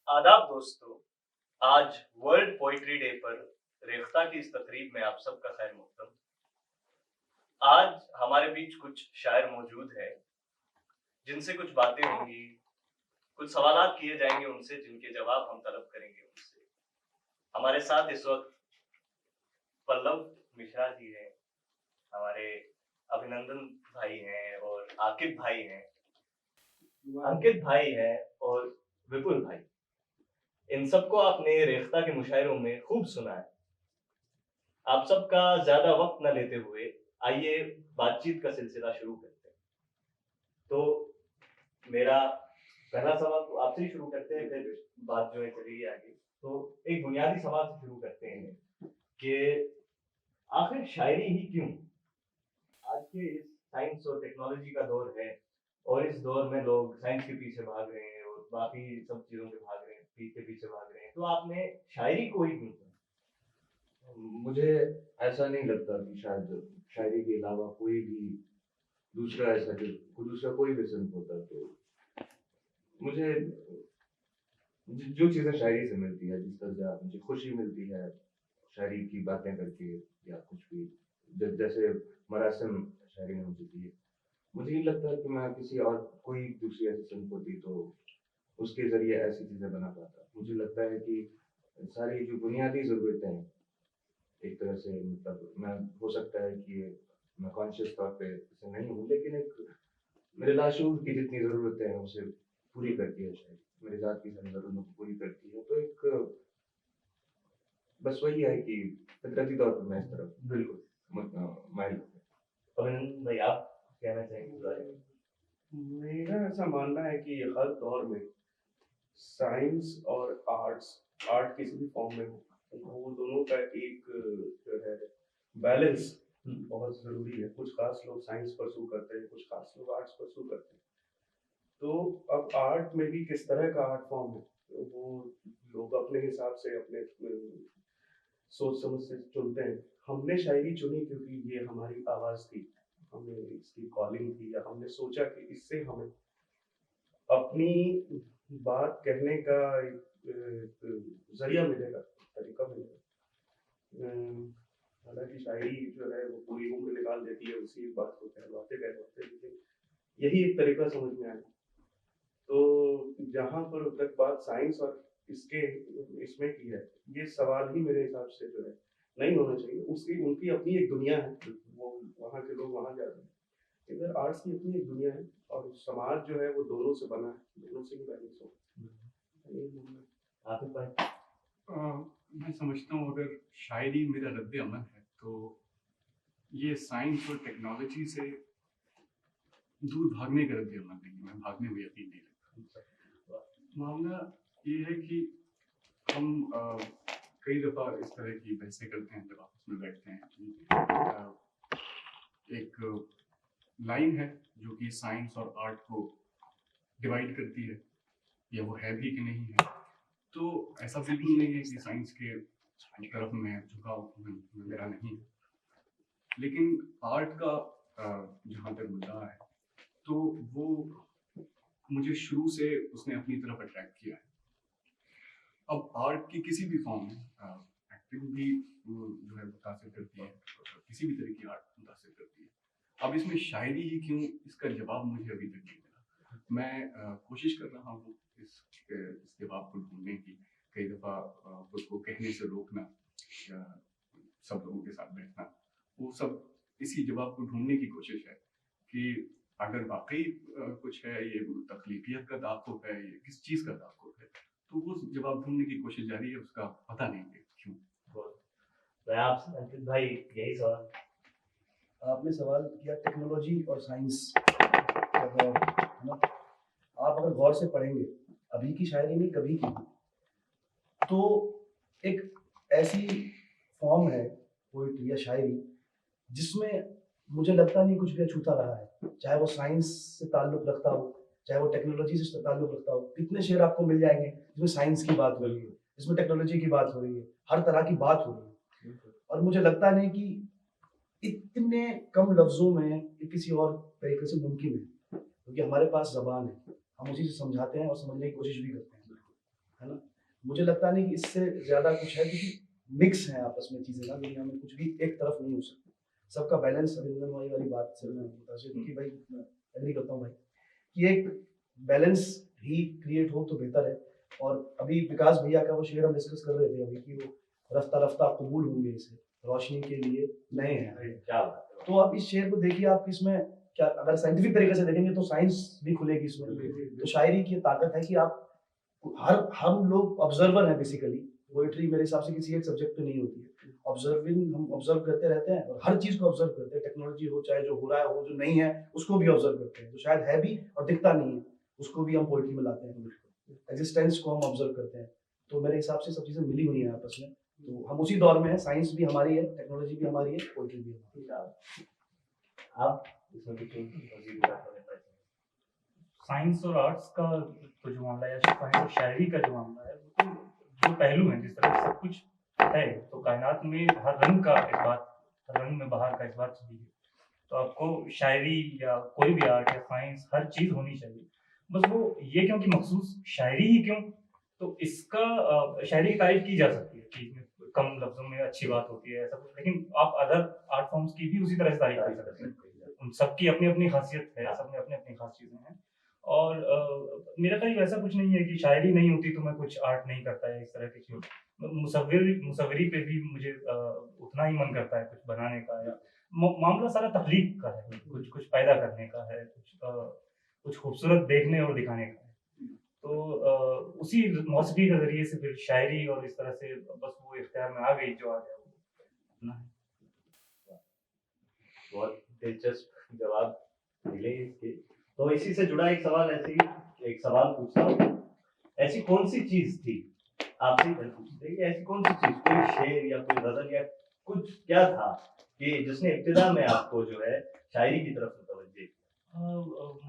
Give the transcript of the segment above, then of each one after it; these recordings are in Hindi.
आदाब दोस्तों। आज वर्ल्ड पोइट्री डे पर रेख्ता की इस तकरीब में आप सबका खैर मकदम। आज हमारे बीच कुछ शायर मौजूद हैं जिनसे कुछ बातें होंगी, कुछ सवालात किए जाएंगे उनसे जिनके जवाब हम तलब करेंगे उनसे। हमारे साथ इस वक्त पल्लव मिश्रा जी हैं, हमारे अभिनंदन भाई हैं और आकिब भाई हैं, अंकित भाई हैं और विपुल भाई। इन सबको आपने रेख्ता के मुशायरों में खूब सुना है। आप सबका ज्यादा वक्त न लेते हुए आइए बातचीत का सिलसिला शुरू करते हैं। तो मेरा पहला सवाल तो आपसे ही शुरू करते हैं, फिर बात जो है चलेगी आगे। तो एक बुनियादी सवाल से शुरू करते हैं कि आखिर शायरी ही क्यों? आज के इस साइंस और टेक्नोलॉजी का दौर है और इस दौर में लोग साइंस के पीछे भाग रहे हैं और बाकी सब चीजों के भाग रहे हैं, पीछे पीछे भाग रहे हैं, तो आपने शायरी को ही क्यों चुना? मुझे ऐसा नहीं लगता कि शायद शायरी के अलावा कोई भी दूसरा ऐसा जो दूसरा कोई भी सिंफ होता तो मुझे जो चीज़ें शायरी से मिलती है, जिस तरह से मुझे खुशी मिलती है शायरी की बातें करके या कुछ भी जैसे मरासिम शायरी ने मुझे दी है, मुझे नहीं लगता कि मैं किसी और कोई दूसरी ऐसी सिंफ होती तो उसके ज़रिए ऐसी चीज़ें बना पाता। मुझे लगता है कि सारी जो बुनियादी ज़रूरतें हैं एक तरह से मतलब मैं हो सकता है कि मैं कॉन्शियस तौर पे इसे नहीं हूँ, लेकिन एक मेरे लाशूर की जितनी ज़रूरतें हैं उसे पूरी करती है शायद, मेरी ज़ात की सारी ज़रूरतों को पूरी करती है। तो एक बस वही है कि फितरती तौर पर मैं इस तरफ बिल्कुल। माइल हूँ। अभिनंदन भाई, आप कहना चाहेंगे इस बारे में? मेरा ऐसा मानना है कि हर दौर में साइंस और आर्ट किसी भी फॉर्म में हो, वो दोनों का एक जो है बैलेंस बहुत ज़रूरी है। कुछ खास लोग साइंस परस्यू करते हैं, कुछ खास लोग आर्ट्स परस्यू करते हैं। तो अब आर्ट में भी किस तरह का आर्ट फॉर्म है, तो वो लोग अपने हिसाब से अपने सोच समझ से चुनते हैं। हमने शायरी चुनी क्योंकि ये हमारी आवाज़ थी, हमें इसकी कॉलिंग थी, या हमने सोचा कि इससे हमें अपनी बात कहने का एक ज़रिया मिलेगा, तरीका मिलेगा। हालाँकि शायरी जो है वो पूरी उम्र निकाल देती है उसी बात को कहलवाते-कहलवाते, लेकिन यही एक तरीका समझ में आया। तो जहाँ पर तक बात साइंस और इसके इसमें की है, ये सवाल ही मेरे हिसाब से जो है नहीं होना चाहिए। उसकी उनकी अपनी एक दुनिया है, वो वहाँ के लोग वहाँ जा रहे हैं। इधर आर्ट्स की अपनी एक दुनिया है और समाज जो है वो दोनों से बना है, दोनों से ही बैलेंस हो। यही मानना है। आतिफ भाई? मैं समझता हूँ अगर शायरी मेरा रद्द अमल है तो ये साइंस और टेक्नोलॉजी से दूर भागने का रद्द अमल नहीं है। मैं भागने में यकीन नहीं रखता। मामला ये है कि हम कई दफ़ा इस तरह की बहसें करते हैं जब आपस में बैठते हैं कि एक लाइन है जो कि साइंस और आर्ट को डिवाइड करती है, या वो है भी कि नहीं है। तो ऐसा बिल्कुल नहीं है कि साइंस के तरफ में झुकाव मेरा नहीं है, लेकिन आर्ट का जहाँ तक मुद्दा है तो वो मुझे शुरू से उसने अपनी तरफ अट्रैक्ट किया है। अब आर्ट की किसी भी फॉर्म में एक्टिंग भी जो है मुतासिर करती है, किसी भी तरह की आर्ट मुतासिर करती है। अब इसमें शायरी ही क्यों, इसका जवाब मुझे अभी तक नहीं मिला। मैं कोशिश कर रहा हूँ इस जवाब को ढूंढने की। कई दफ़ा खुद को कहने से रोकना, सब लोगों के साथ बैठना, वो सब इसी जवाब को ढूंढने की कोशिश है कि अगर वाकई कुछ है, ये तख्लीकियत का ताक़ुब है, ये किस चीज़ का ताक़ुब है, तो वो जवाब ढूंढने की कोशिश जारी है, उसका पता नहीं है क्यों। मैं आपसे अंकित भाई यही सवाल। आपने सवाल किया टेक्नोलॉजी और साइंस है ना। आप अगर गौर से पढ़ेंगे, अभी की शायरी नहीं कभी की, तो एक ऐसी फॉर्म है पोइट्री या शायरी जिसमें मुझे लगता नहीं कुछ भी अछूता रहा है, चाहे वो साइंस से ताल्लुक़ रखता हो, चाहे वो टेक्नोलॉजी से ताल्लुक़ रखता हो। कितने शेर आपको मिल जाएंगे जिसमें साइंस की बात हो रही है, जिसमें टेक्नोलॉजी की बात हो रही है, हर तरह की बात हो रही है। और मुझे लगता नहीं कि इतने कम लफ्ज़ों में ये किसी और तरीके से मुमकिन है, क्योंकि हमारे पास ज़बान है, हम उसी से समझाते हैं और समझने की कोशिश भी करते हैं, है ना। मुझे लगता नहीं कि इससे ज़्यादा कुछ है, क्योंकि मिक्स है आपस में चीज़ें ना, दुनिया में कुछ भी एक तरफ नहीं हो सकती, सबका बैलेंस। अभिनंदन भाई वाली बात से मैं मुतासिर हूँ कि भाई मैं एग्री करता हूँ भाई कि एक बैलेंस ही क्रिएट हो तो बेहतर है। और अभी विकास भैया का वो शेर हम डिस्कस कर रहे थे अभी कि वो रफ्ता रफ्ता कबूल होंगे इसे रोशनी के लिए नए हैं। क्या बात है। तो आप इस शेर को देखिए, आप इसमें क्या अगर साइंटिफिक तरीके से देखेंगे तो साइंस भी खुलेगी इसमें। तो शायरी की ताकत है कि आप हर हम लोग ऑब्जर्वर हैं बेसिकली। पोएट्री मेरे हिसाब से किसी एक सब्जेक्ट पे नहीं होती है, ऑब्जर्विंग, हम ऑब्जर्व करते रहते हैं और हर चीज को ऑब्जर्व करते हैं, टेक्नोलॉजी हो चाहे जो हो रहा है हो, जो नहीं है उसको भी ऑब्जर्व करते हैं, जो शायद है भी और दिखता नहीं है उसको भी हम पोएट्री में लाते हैं, एग्जिस्टेंस को हम ऑब्जर्व करते हैं। तो मेरे हिसाब से सब चीजें मिली हुई हैं आपस में, तो हम उसी दौर में हैं, साइंस भी हमारी है, टेक्नोलॉजी भी हमारी है, पोएट्री भी हमारी है। आप इसमें कुछ मज़ीद बात करना चाहेंगे? साइंस और आर्ट्स का तो जो मामला है, साइंस और शायरी का जो मामला है, वो तो जो पहलू हैं, जिस तरह से सब कुछ है, तो कायनात में हर रंग का इस बात, हर रंग में बाहर का इस बात चाहिए। तो आपको शायरी या कोई भी आर्ट या साइंस हर चीज़ होनी चाहिए। बस वो ये क्यों कि मखसूस शायरी ही क्यों, तो इसका शायरी की तारीफ की जा सकती है कि इसमें कम लफ्जों में अच्छी बात होती है ऐसा कुछ, लेकिन आप अदर आर्ट फॉर्म्स की भी उसी तरह से तारीफ कर सकते हैं। उन सबकी अपनी अपनी खासियत है, सब में अपनी अपनी खास चीज़ें हैं। और मेरा कहीं वैसा कुछ नहीं है कि शायरी नहीं होती तो मैं कुछ आर्ट नहीं करता है, इस तरह की चीज़। मुसव्विरी पे भी मुझे उतना ही मन करता है कुछ बनाने का, या मामला सारा तख्लीक का है, कुछ कुछ पैदा करने का है, कुछ खूबसूरत देखने और दिखाने का है। तो उसी मौसीकी के ज़रिए से फिर शायरी और इस तरह से बस वो इख्तियार में आ गई जो आ गया वो अपना है। बहुत दिलचस्प जवाब मिले इसके। तो इसी से जुड़ा एक सवाल पूछता हूँ। ऐसी कौन सी चीज थी, आपसे ही पूछते हैं कि ऐसी कौन सी चीज, कोई शेर या कोई गजल या कुछ क्या था कि जिसने इब्तिदा में आपको जो है शायरी की तरफ मुतवज्जे किया?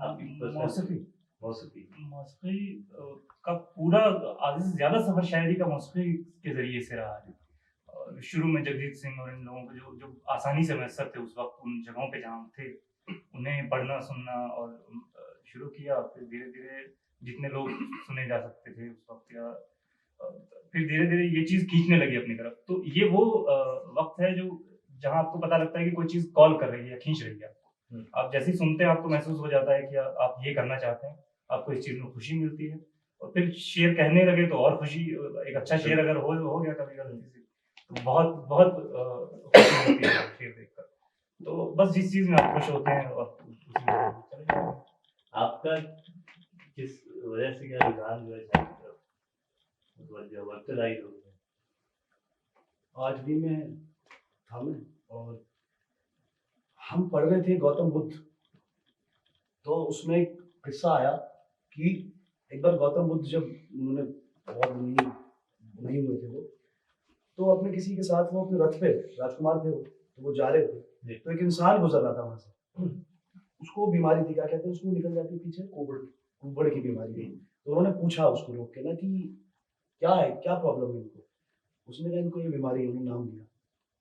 आपकी मौसीकी मौसीकी मौसीकी का पूरा आधे से ज़्यादा सफ़र शायरी का मौसीकी के ज़रिए से रहा है। शुरू में जगजीत सिंह और इन लोगों को जो जो आसानी से मैसर थे उस वक़्त उन जगहों पे जहाँ हम थे, उन्हें पढ़ना सुनना और शुरू किया। फिर धीरे-धीरे जितने लोग सुने जा सकते थे उस वक़्त, या फिर धीरे-धीरे ये चीज़ खींचने लगी अपनी तरफ। तो ये वो वक़्त है जो जहाँ आपको पता लगता है कि कोई चीज़ कॉल कर रही है, खींच रही है आपको। आप जैसे ही सुनते हैं आपको महसूस हो जाता है कि आप ये करना चाहते हैं, आपको इस चीज़ में खुशी मिलती है। और फिर शेर कहने लगे तो और खुशी, एक अच्छा शेर अगर हो गया कभी गलती से, तो बहुत बहुत खुशी मिलती है शेर देखकर। तो बस जिस चीज़ में आप खुश होते हैं और उसी में चले जाते हैं। आपका किस वजह से क्या रुझान जो है शायरी की तरफ मुतवज्जे हुआ, इब्तिदाई दौर में? आज भी मैं था मैं, और हम पढ़ रहे थे गौतम बुद्ध, तो उसमें एक किस्सा आया कि एक बार गौतम बुद्ध जब उन्होंने बहुत नहीं हुए थे वो, तो अपने किसी के साथ वो अपने रथ पे, राजकुमार थे वो, तो वो जा रहे थे, तो एक इंसान गुजर रहा था वहां से, उसको बीमारी थी, क्या कहते हैं उसको, निकल जाती पीछे कुबड़ की बीमारी थी। तो उन्होंने पूछा उसको रोक के ना कि क्या है, क्या प्रॉब्लम है इनको। उसने कहा इनको ये बीमारी है, उन्होंने नाम दिया।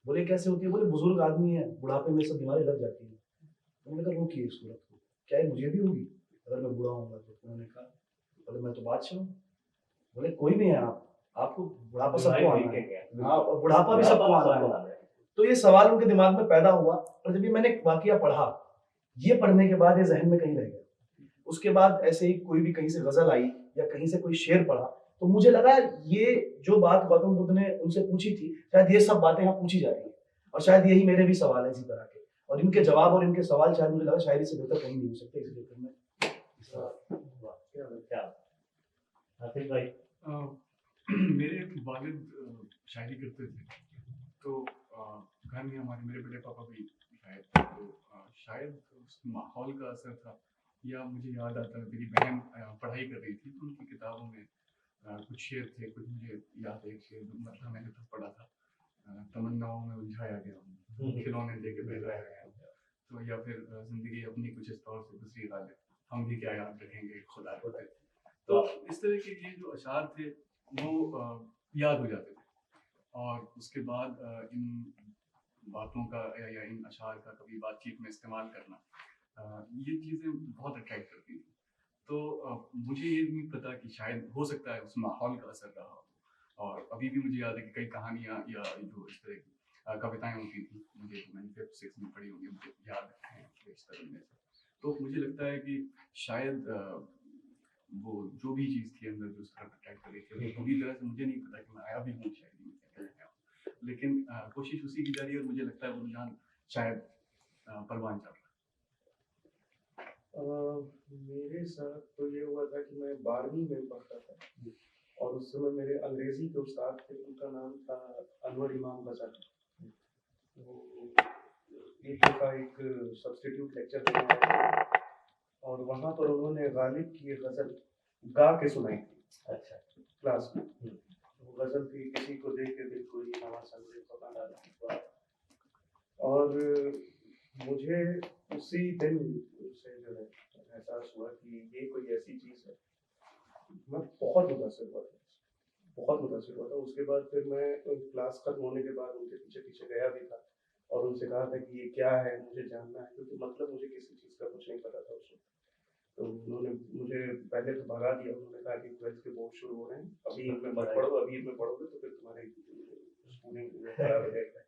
बोले कैसे होती है, बोले बुजुर्ग आदमी है, बुढ़ापे में सब बीमारी लग जाती है। उन्होंने कहा रोकिए इसको, रथ को, क्या ये मुझे भी होगी अगर मैं बूढ़ा होऊंगा तो? उन्होंने कहा बोले मैं तो बादशाह हूँ। बोले कोई भी है आप, आपको बुढ़ापा सबको आना है, हाँ, और बुढ़ापा भी सबको आना है। तो ये सवाल उनके दिमाग में पैदा हुआ, और जब भी मैंने वाकया पढ़ा, ये पढ़ने के बाद ये जहन में कहीं रह गया। उसके बाद ऐसे ही कोई भी कहीं से गजल आई या कहीं से कोई शेर पढ़ा, तो मुझे लगा ये जो बात गौतम बुद्ध ने उनसे पूछी थी, शायद ये सब बातें यहाँ पूछी जा रही है, और शायद यही मेरे भी सवाल है इसी तरह के, और इनके जवाब और इनके सवाल शायद मुझे लगा शायरी से बेहतर कहीं नहीं हो सकते, इसलिए फिर मैं क्या आसिफ भाई? मेरे वालिद शायरी करते थे, तो घर में हमारे मेरे बड़े पापा भी शायर थे, तो शायद उस माहौल का असर था, या मुझे याद आता है मेरी बहन पढ़ाई कर रही थी तो उनकी किताबों में कुछ शेर थे, कुछ मुझे याद है, एक शेर मतलब मैंने तब पढ़ा था, तमन्नाओं में उलझाया गया, खिलौने दे के बहलाया गया, तो या फिर जिंदगी अपनी कुछ इस तौर से गुजरी गालिब, हम भी क्या याद रखेंगे खुदा को। तो इस तरह के ये जो अशार थे वो याद हो जाते थे, और उसके बाद इन बातों का या इन अशार का कभी बातचीत में इस्तेमाल करना, ये चीज़ें बहुत अट्रैक्ट करती थी। तो मुझे ये नहीं पता कि शायद हो सकता है उस माहौल का असर रहा हो। और अभी भी मुझे याद है कि कई कहानियाँ या जो इस तरह की कविताएं होती थी, मुझे मैंने 5th 6th में पढ़ी होंगी, मुझे याद है इस तरह में से। तो मुझे लगता है कि शायद वो जो भी चीज़ थी अंदर जो उस तरह अट्रैक्ट कर रही थी, पूरी तरह से मुझे नहीं पता कि मैं आया भी हूँ शायरी में क्या आया हूँ। लेकिन कोशिश उसी की जारी है और मुझे लगता है वो रुझान शायद परवान चढ़ रहा मेरे साथ तो ये हुआ था कि मैं 12वीं में पढ़ता था और उस समय मेरे अंग्रेजी के उस्ताद थे, उनका नाम था अनवर इमाम गजल। वो एक दफ़ा एक सब्स्टिट्यूट लेक्चर देने आए थे और वहाँ पर उन्होंने गालिब की एक गज़ल गा के सुनाई थी। अच्छा। क्लास में वो गज़ल थी, किसी को देख के दिल को ये नवा संदेश पता डाला। और मुझे उसी दिन से जो है एहसास हुआ कि ये कोई ऐसी चीज़ है। मैं बहुत मुतासिर हुआ था, बहुत मुतासिर हुआ था। उसके बाद फिर मैं क्लास खत्म होने के बाद उनके पीछे पीछे गया भी था और उनसे कहा था कि ये क्या है, मुझे जानना है, क्योंकि मतलब मुझे किसी चीज़ का कुछ नहीं पता था उस वक्त। तो उन्होंने मुझे पहले तो भगा दिया। उन्होंने कहा कि 12th के बोर्ड शुरू हो रहे हैं, अभी इनमें मत पढ़ो, अभी इनमें पढ़ोगे तो फिर तुम्हारे स्कूलिंग खराब हो जाएगा।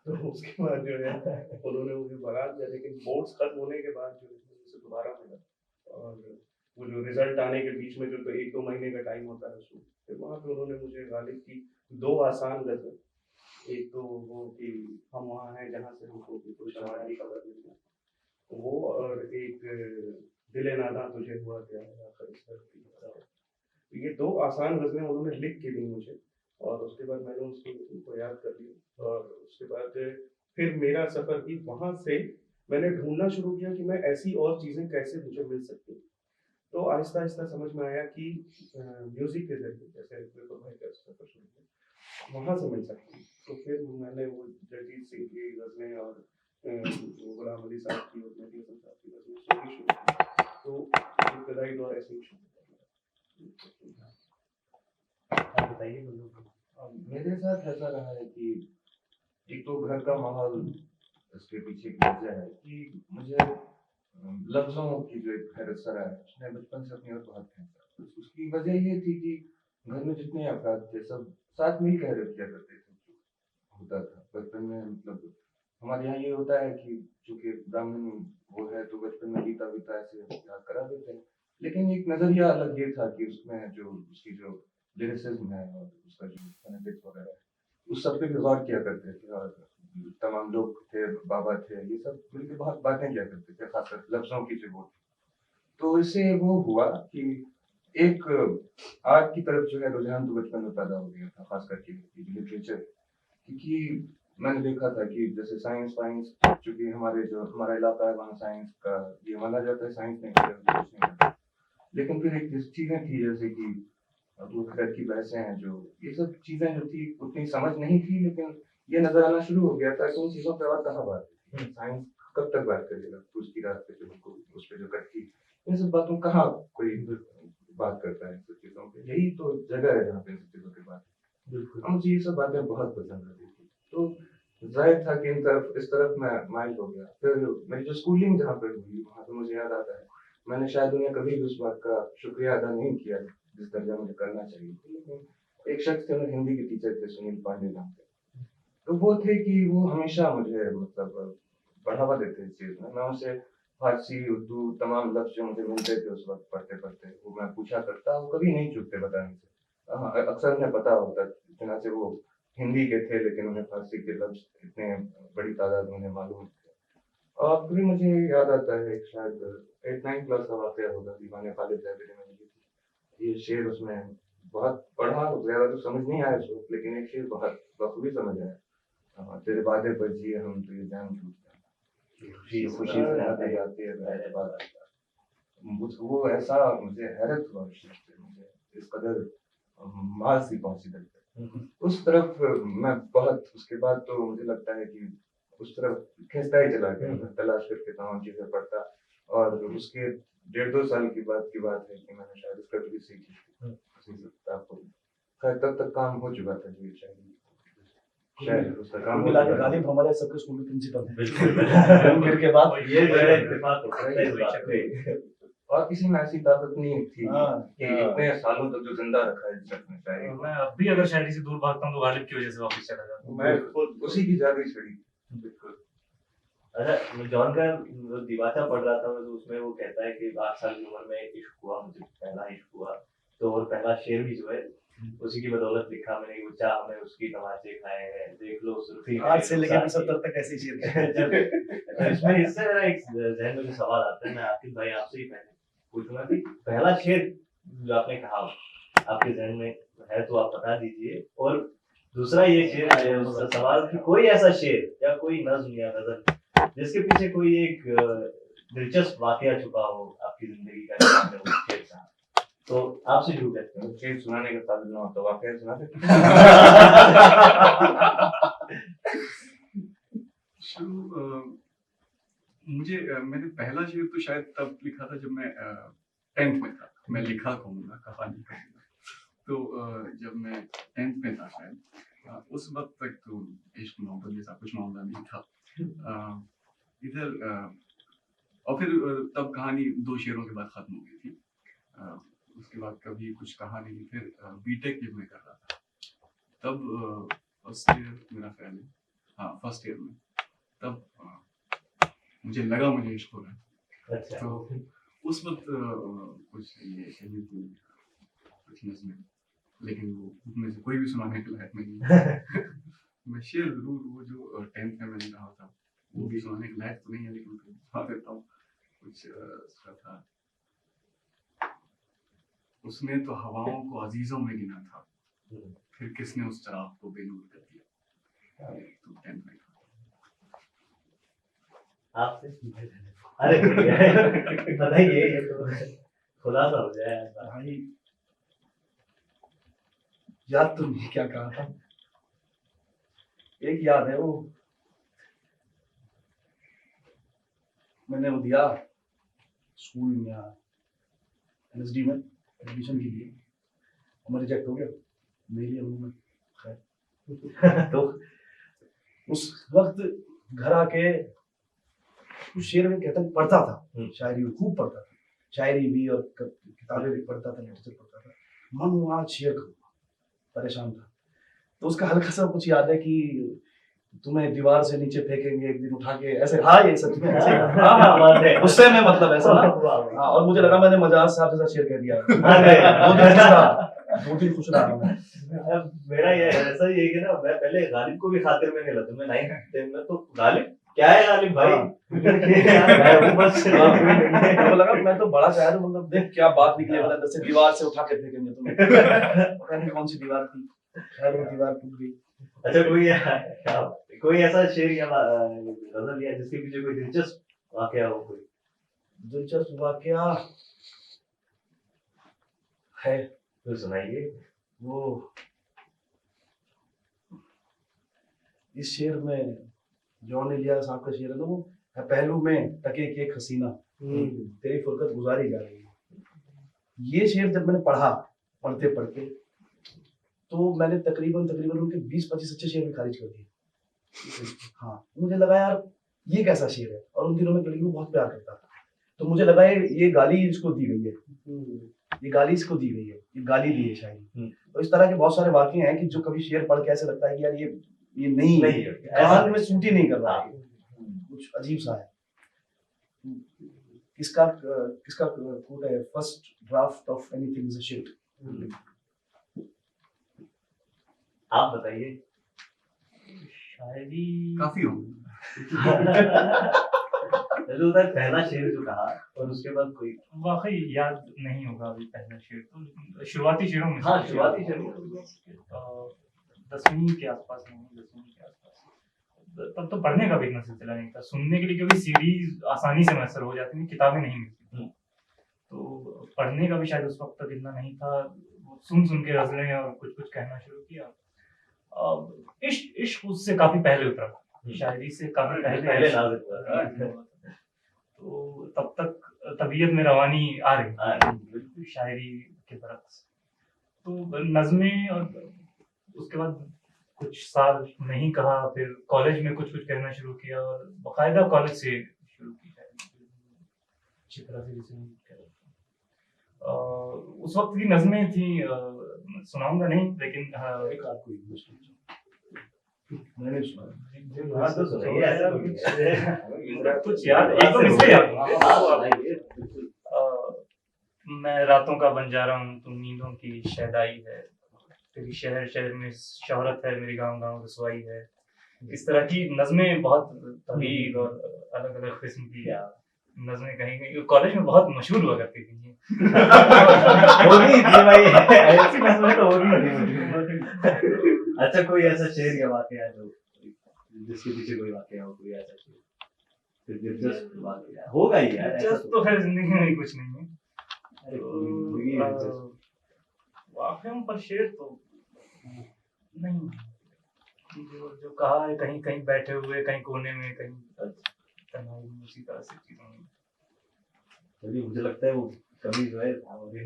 तो उसके बाद जो है उन्होंने मुझे भगा दिया। लेकिन बोर्ड्स खत्म होने के बाद जो है मुझसे दोबारा मिला और वो जो रिजल्ट आने के बीच में जो तो 1-2 महीने का टाइम होता है उसमें, फिर वहाँ पे उन्होंने मुझे गालिब की 2 आसान गज़ल, एक तो वो कि हम वहाँ हैं जहाँ से हमको कोई शमाली खबर मिल जाए, वो, और एक दिले नादा तुझे हुआ क्या है आखिर इस धरती पर। तो ये 2 आसान गज़लें उन्होंने लिख के दी मुझे और उसके बाद मैंने उनको याद कर लिया। और उसके बाद फिर मेरा सफ़र भी वहाँ से मैंने ढूँढना शुरू किया कि मैं ऐसी और चीज़ें कैसे मुझे मिल सकती हैं। तो आहिस्ता-आहिस्ता समझ में आया कि म्यूज़िक के ज़रिए जैसे विपुल भाई का सफ़र शुरू किया, वहाँ से मिल सकती है। तो फिर मैंने वो जगजीत सिंह की गज़लें और गुलाम अली साहब की और मेहदी हसन साहब की गज़लें सुननी शुरू की। तो इब्तदाई दौर ऐसे ही शुरू हुआ। आप बताइए मेरे साथ ऐसा रहा है कि एक तो घर का माहौल इसके पीछे की वजह है कि मुझे लफ्जों की जो एक हैरत सरा है उसने बचपन से अपनी ओर बहुत खींचा। उसकी वजह ये थी कि घर में जितने अफराद थे सब साथ में ही हैरत किया करते थे। होता था बचपन में, मतलब हमारे यहाँ ये होता है कि चूंकि ब्राह्मण वो है तो बचपन में गीता वीता ऐसे याद करा देते हैं। लेकिन एक नजरिया अलग ये था कि उसमें जो उसकी जो लिरिसिज्म है और उसका जो फोनेटिक्स वगैरह है उस सब पे भी गौर किया करते थे। और तमाम लोग थे, बाबा थे, ये सब मिलकर बहुत बातें किया करते थे, खासकर लफ्जों की जो वो थी। तो इससे वो हुआ कि एक आर्ट की तरफ जो है रुझान तो बचपन में पैदा हो गया था, खास करके लिटरेचर। क्योंकि मैंने देखा था कि जैसे साइंस वाइंस, चूंकि हमारा इलाका है वहाँ साइंस का ये माना जाता है, साइंस नहीं करते कुछ नहीं करते। लेकिन फिर एक चीजें थी जैसे कि अबू खैर की बहसें हैं, जो ये सब चीजें जो थी उतनी समझ नहीं थी, लेकिन ये नजर आना शुरू हो गया था कि उन चीजों पर और कहाँ बात है, साइंस कब तक बात करेगा, उसकी रात पे जो उस पर जो कटती, इन सब बातों कहाँ कोई बात करता है, इन सब चीजों पे। यही तो जगह है जहाँ पे इन सब चीजों की बात है। मुझे ये सब बातें बहुत पसंद आती थी, तो जाहिर था कि इस तरफ मैं माइल हो गया। फिर मेरी जो स्कूलिंग जहाँ पर हुई वहाँ पे मुझे याद आता है मैंने शायद उन्हें कभी भी उस बात का शुक्रिया अदा नहीं किया जिस दर्जा मुझे करना चाहिए। लेकिन एक शख्स थे, हिंदी के टीचर थे, सुनील पांडे नाम थे। तो वो थे कि वो हमेशा मुझे मतलब बढ़ावा देते इस चीज में। मैं उनसे फारसी उर्दू तमाम लफ्ज जो मुझे मिलते थे उस वक्त पढ़ते पढ़ते वो मैं पूछा करता, वो कभी नहीं चूकते बताने से। अक्सर उन्हें पता होता, चुनाचे वो हिंदी के थे लेकिन उन्हें फारसी के लफ्ज इतने बड़ी तादाद में उन्हें मालूम थे। और फिर मुझे याद आता है एक शायद 8-9 क्लास का वाकया होगा, दीवाने खालिद लाइब्रेरी में लिखी थी ये शेर। उसमें बहुत पढ़ा, ज्यादा तो समझ नहीं आया उसको, लेकिन एक शेर बहुत बखूबी समझ आया। तेरे वादे पर जिए हम तो ये जान छूट जाए, खुशी से आते आते वो ऐसा मुझे हैरत हुआ उस शेर से, मुझे इस कदर माल सी पहुंची तक उस तरफ मैं बहुत। उसके बाद तो मुझे लगता है कि उस तरफ खिंचता ही चला गया, मैं तलाश करके तमाम चीजें पढ़ता। और उसके 1.5-2 साल की बात है कि मैंने शायद उसका भी सीखी उसी किताब को। खैर तब तक काम हो चुका था जी, शायद उसका काम हो चुका था। गालिब हमारे सबके स्कूल में प्रिंसिपल है। बिल्कुल के बाद ये जो है इत्तेफाक होता है इस बात पे। और किसी में ऐसी ताकत नहीं थी हाँ, कि इतने सालों तक जो जिंदा रखा है जग में शायरी को। मैं अब भी अगर शायरी से दूर भागता हूँ तो गालिब की वजह से वापस चला जाता हूँ। मैं खुद उसी की जादू छड़ी। बिल्कुल। अच्छा, जॉन का दिवाचा पढ़ रहा था मैं, तो उसमें वो कहता है कि 8 साल की उम्र में इश्क हुआ, मुझे पहला इश्क हुआ, तो और पहला शेर भी जो है उसी की बदौलत लिखा मैंने कि चाह हमें उसकी तमाचे खाए हैं, देख लो सुर्खी आज से लेकर मेरे 70 तक ऐसे ही शेर तो इसमें इससे मेरा एक जहन में जो सवाल आता है, मैं आकिब भाई आपसे ही पहले पूछूंगा कि पहला शेर जो आपने कहा आपके जहन में है तो आप बता दीजिए, और दूसरा ये शेर है उसका सवाल कि कोई ऐसा शेर या कोई नज्म या गजल जिसके पीछे कोई एक दिलचस्प वाकया छुपा हो आपकी जिंदगी का, जो आपने उस शेर कहा, तो आपसे शुरू करते हैं। शेर सुनाने का काबिल ना हो तो वाकई सुना सकते मुझे मैंने पहला शेर तो शायद तब लिखा था जब मैं 10th में था। मैं लिखा कहूँगा, कहा नहीं कहूँगा। तो जब मैं 10th में था शायद, उस वक्त तक तो इश्क मोहब्बत जैसा कुछ मामला नहीं था इधर। और फिर तब कहानी 2 शेरों के बाद खत्म हो गई थी। उसके बाद कभी कुछ कहा नहीं। फिर बीटेक जब मैं कर रहा था तब फर्स्ट ईयर मेरा ख्याल है, हाँ फर्स्ट ईयर में, तब मुझे लगा मुझे इश्क हो रहा है। अच्छा। तो उस वक्त कुछ ये कहीं थी, कुछ नज़में, लेकिन वो उनमें से कोई भी सुनाने के लायक नहीं। मैं शेर जरूर वो जो 10th में मैंने कहा था वो भी सुनाने के लायक तो नहीं है, लेकिन फिर सुना देता हूँ। कुछ उसका था, उसने तो हवाओं को अजीजों में गिना था, फिर किसने उस चिराग को बेनूर कर दिया। तो 10th में आपसे अरे बताइए, ये तो खुलासा हो जाए भाई। याद तो नहीं क्या कहा था, एक याद है वो मैंने वो दिया स्कूल में एनएसडी में एडमिशन के लिए, और रिजेक्ट हो गया मेरे लिए। खैर तो उस वक्त घर आके कुछ शेर में कहता पढ़ता था, शायरी खूब पढ़ता था, शायरी भी और किताबें भी पढ़ता था, लिटरेचर पढ़ता था। मन वहाँ शेर कहूँगा, परेशान था। तो उसका हल्का सा कुछ याद है कि तुम्हें दीवार से नीचे फेंकेंगे एक दिन उठा के, ऐसे। हाँ ये सच में ऐसे, हाँ उससे में मतलब ऐसा ना। हाँ, और मुझे लगा मैंने मजाक से आपके साथ शेयर कर दिया। 2 दिन खुश रहा मैं। मेरा ये ऐसा ही है कि ना, मैं पहले गालिब को भी खातिर में नहीं लेता। मैं 9th में तो गालिब क्या है गालिब भाई, मैं हूँ बस। मुझे लगा मैं तो बड़ा शायर हूँ, मतलब देख क्या बात निकले वाला, जैसे दीवार से उठा के फेंकेंगे तुम्हें। पता नहीं कौन सी दीवार थी, खैर वो दीवार टूट गई। अच्छा, कोई ऐसा शेर या गजल या जिसके पीछे कोई दिलचस्प वाकया हो? कोई दिलचस्प वाकया है तो सुनाइए। वो इस शेर में जॉन इलिया साहब का शेर है ना, वो है पहलू में टके की एक हसीना, तेरी फुरकत गुजारी जा रही है। ये शेर जब मैंने पढ़ा, पढ़ते पढ़ते तो मैंने तकरीबन उनके 20-25 अच्छे शेर भी खारिज कर दिए। हाँ, मुझे लगा यार ये कैसा शेर है, और उन दिनों में लड़की को बहुत प्यार करता था, तो मुझे लगा ये गाली इसको दी गई है, ये गाली इसको दी गई है, ये गाली दी है शायरी। तो इस तरह के बहुत सारे वाक्य हैं कि जो कभी शेर पढ़ के ऐसे लगता है कि यार ये नहीं कान में सूट ही नहीं कर रहा है, कुछ अजीब सा है। किसका कोट है, first draft of anything is a shit. आप बताइए। शायरी काफी होंगे। पहला शेर जो कहा और उसके बाद कोई वाकई याद नहीं होगा अभी पहला शेर तो, लेकिन शुरुआती शेरों में हाँ, शुरुआती शेरों में 10वीं के आसपास नहीं, 10वीं के आसपास। तब तो पढ़ने का भी इतना सिलसिला नहीं था, सुनने के लिए क्योंकि सीडीज आसानी से मैसर हो जाती थी, किताबें नहीं मिलती, तो पढ़ने का भी शायद उस वक्त तक इतना नहीं था। सुन के गजलें और कुछ कहना शुरू किया। इश्क उससे काफी पहले उतरा, शायरी से काफी पहले नाज़िल हुआ। तो तब तक तबीयत में रवानी आ रही शायरी के बरक्स। तो नज़में, और उसके बाद कुछ साल नहीं कहा, फिर कॉलेज में कुछ कहना शुरू किया, और बाकायदा कॉलेज से शुरू की शायरी अच्छी तरह से। उस वक्त की नज़में थी, सुनाऊंगा नहीं लेकिन एक आपको एक मुश्किल मैंने सुना हाँ तो सुनाइए, ऐसा तो नहीं है। कुछ याद एक दो इसलिए याद हाँ, सुनाइए, बिल्कुल। मैं रातों का बंजारा हूँ, तुम नींदों की शहदाई है, तेरी शहर शहर में शोहरत है, मेरी गांव गांव रसवाई है। इस तरह की नज़में बहुत तवील और अलग अलग किस्म की नज़में कहीं कहीं कॉलेज में बहुत मशहूर हुआ करती थी। होगी थी भाई, ऐसी नज़में तो होगी। अच्छा, कोई ऐसा शेर या वाकया जो जिसके पीछे कोई वाकया हो, कोई ऐसा शेर, फिर दिलचस्प वाकया होगा ही यार, ऐसा दिलचस्प तो खैर जिंदगी में कुछ नहीं है। अरे कोई जिंदगी है दिलचस्प। वाकया पर शेर तो नहीं, जो कहा है कहीं कहीं बैठे हुए, कहीं कोने में, कहीं तन्हाई में, उसी तरह से चीजों में। चलिए, मुझे लगता है वो कमी जो है हमारे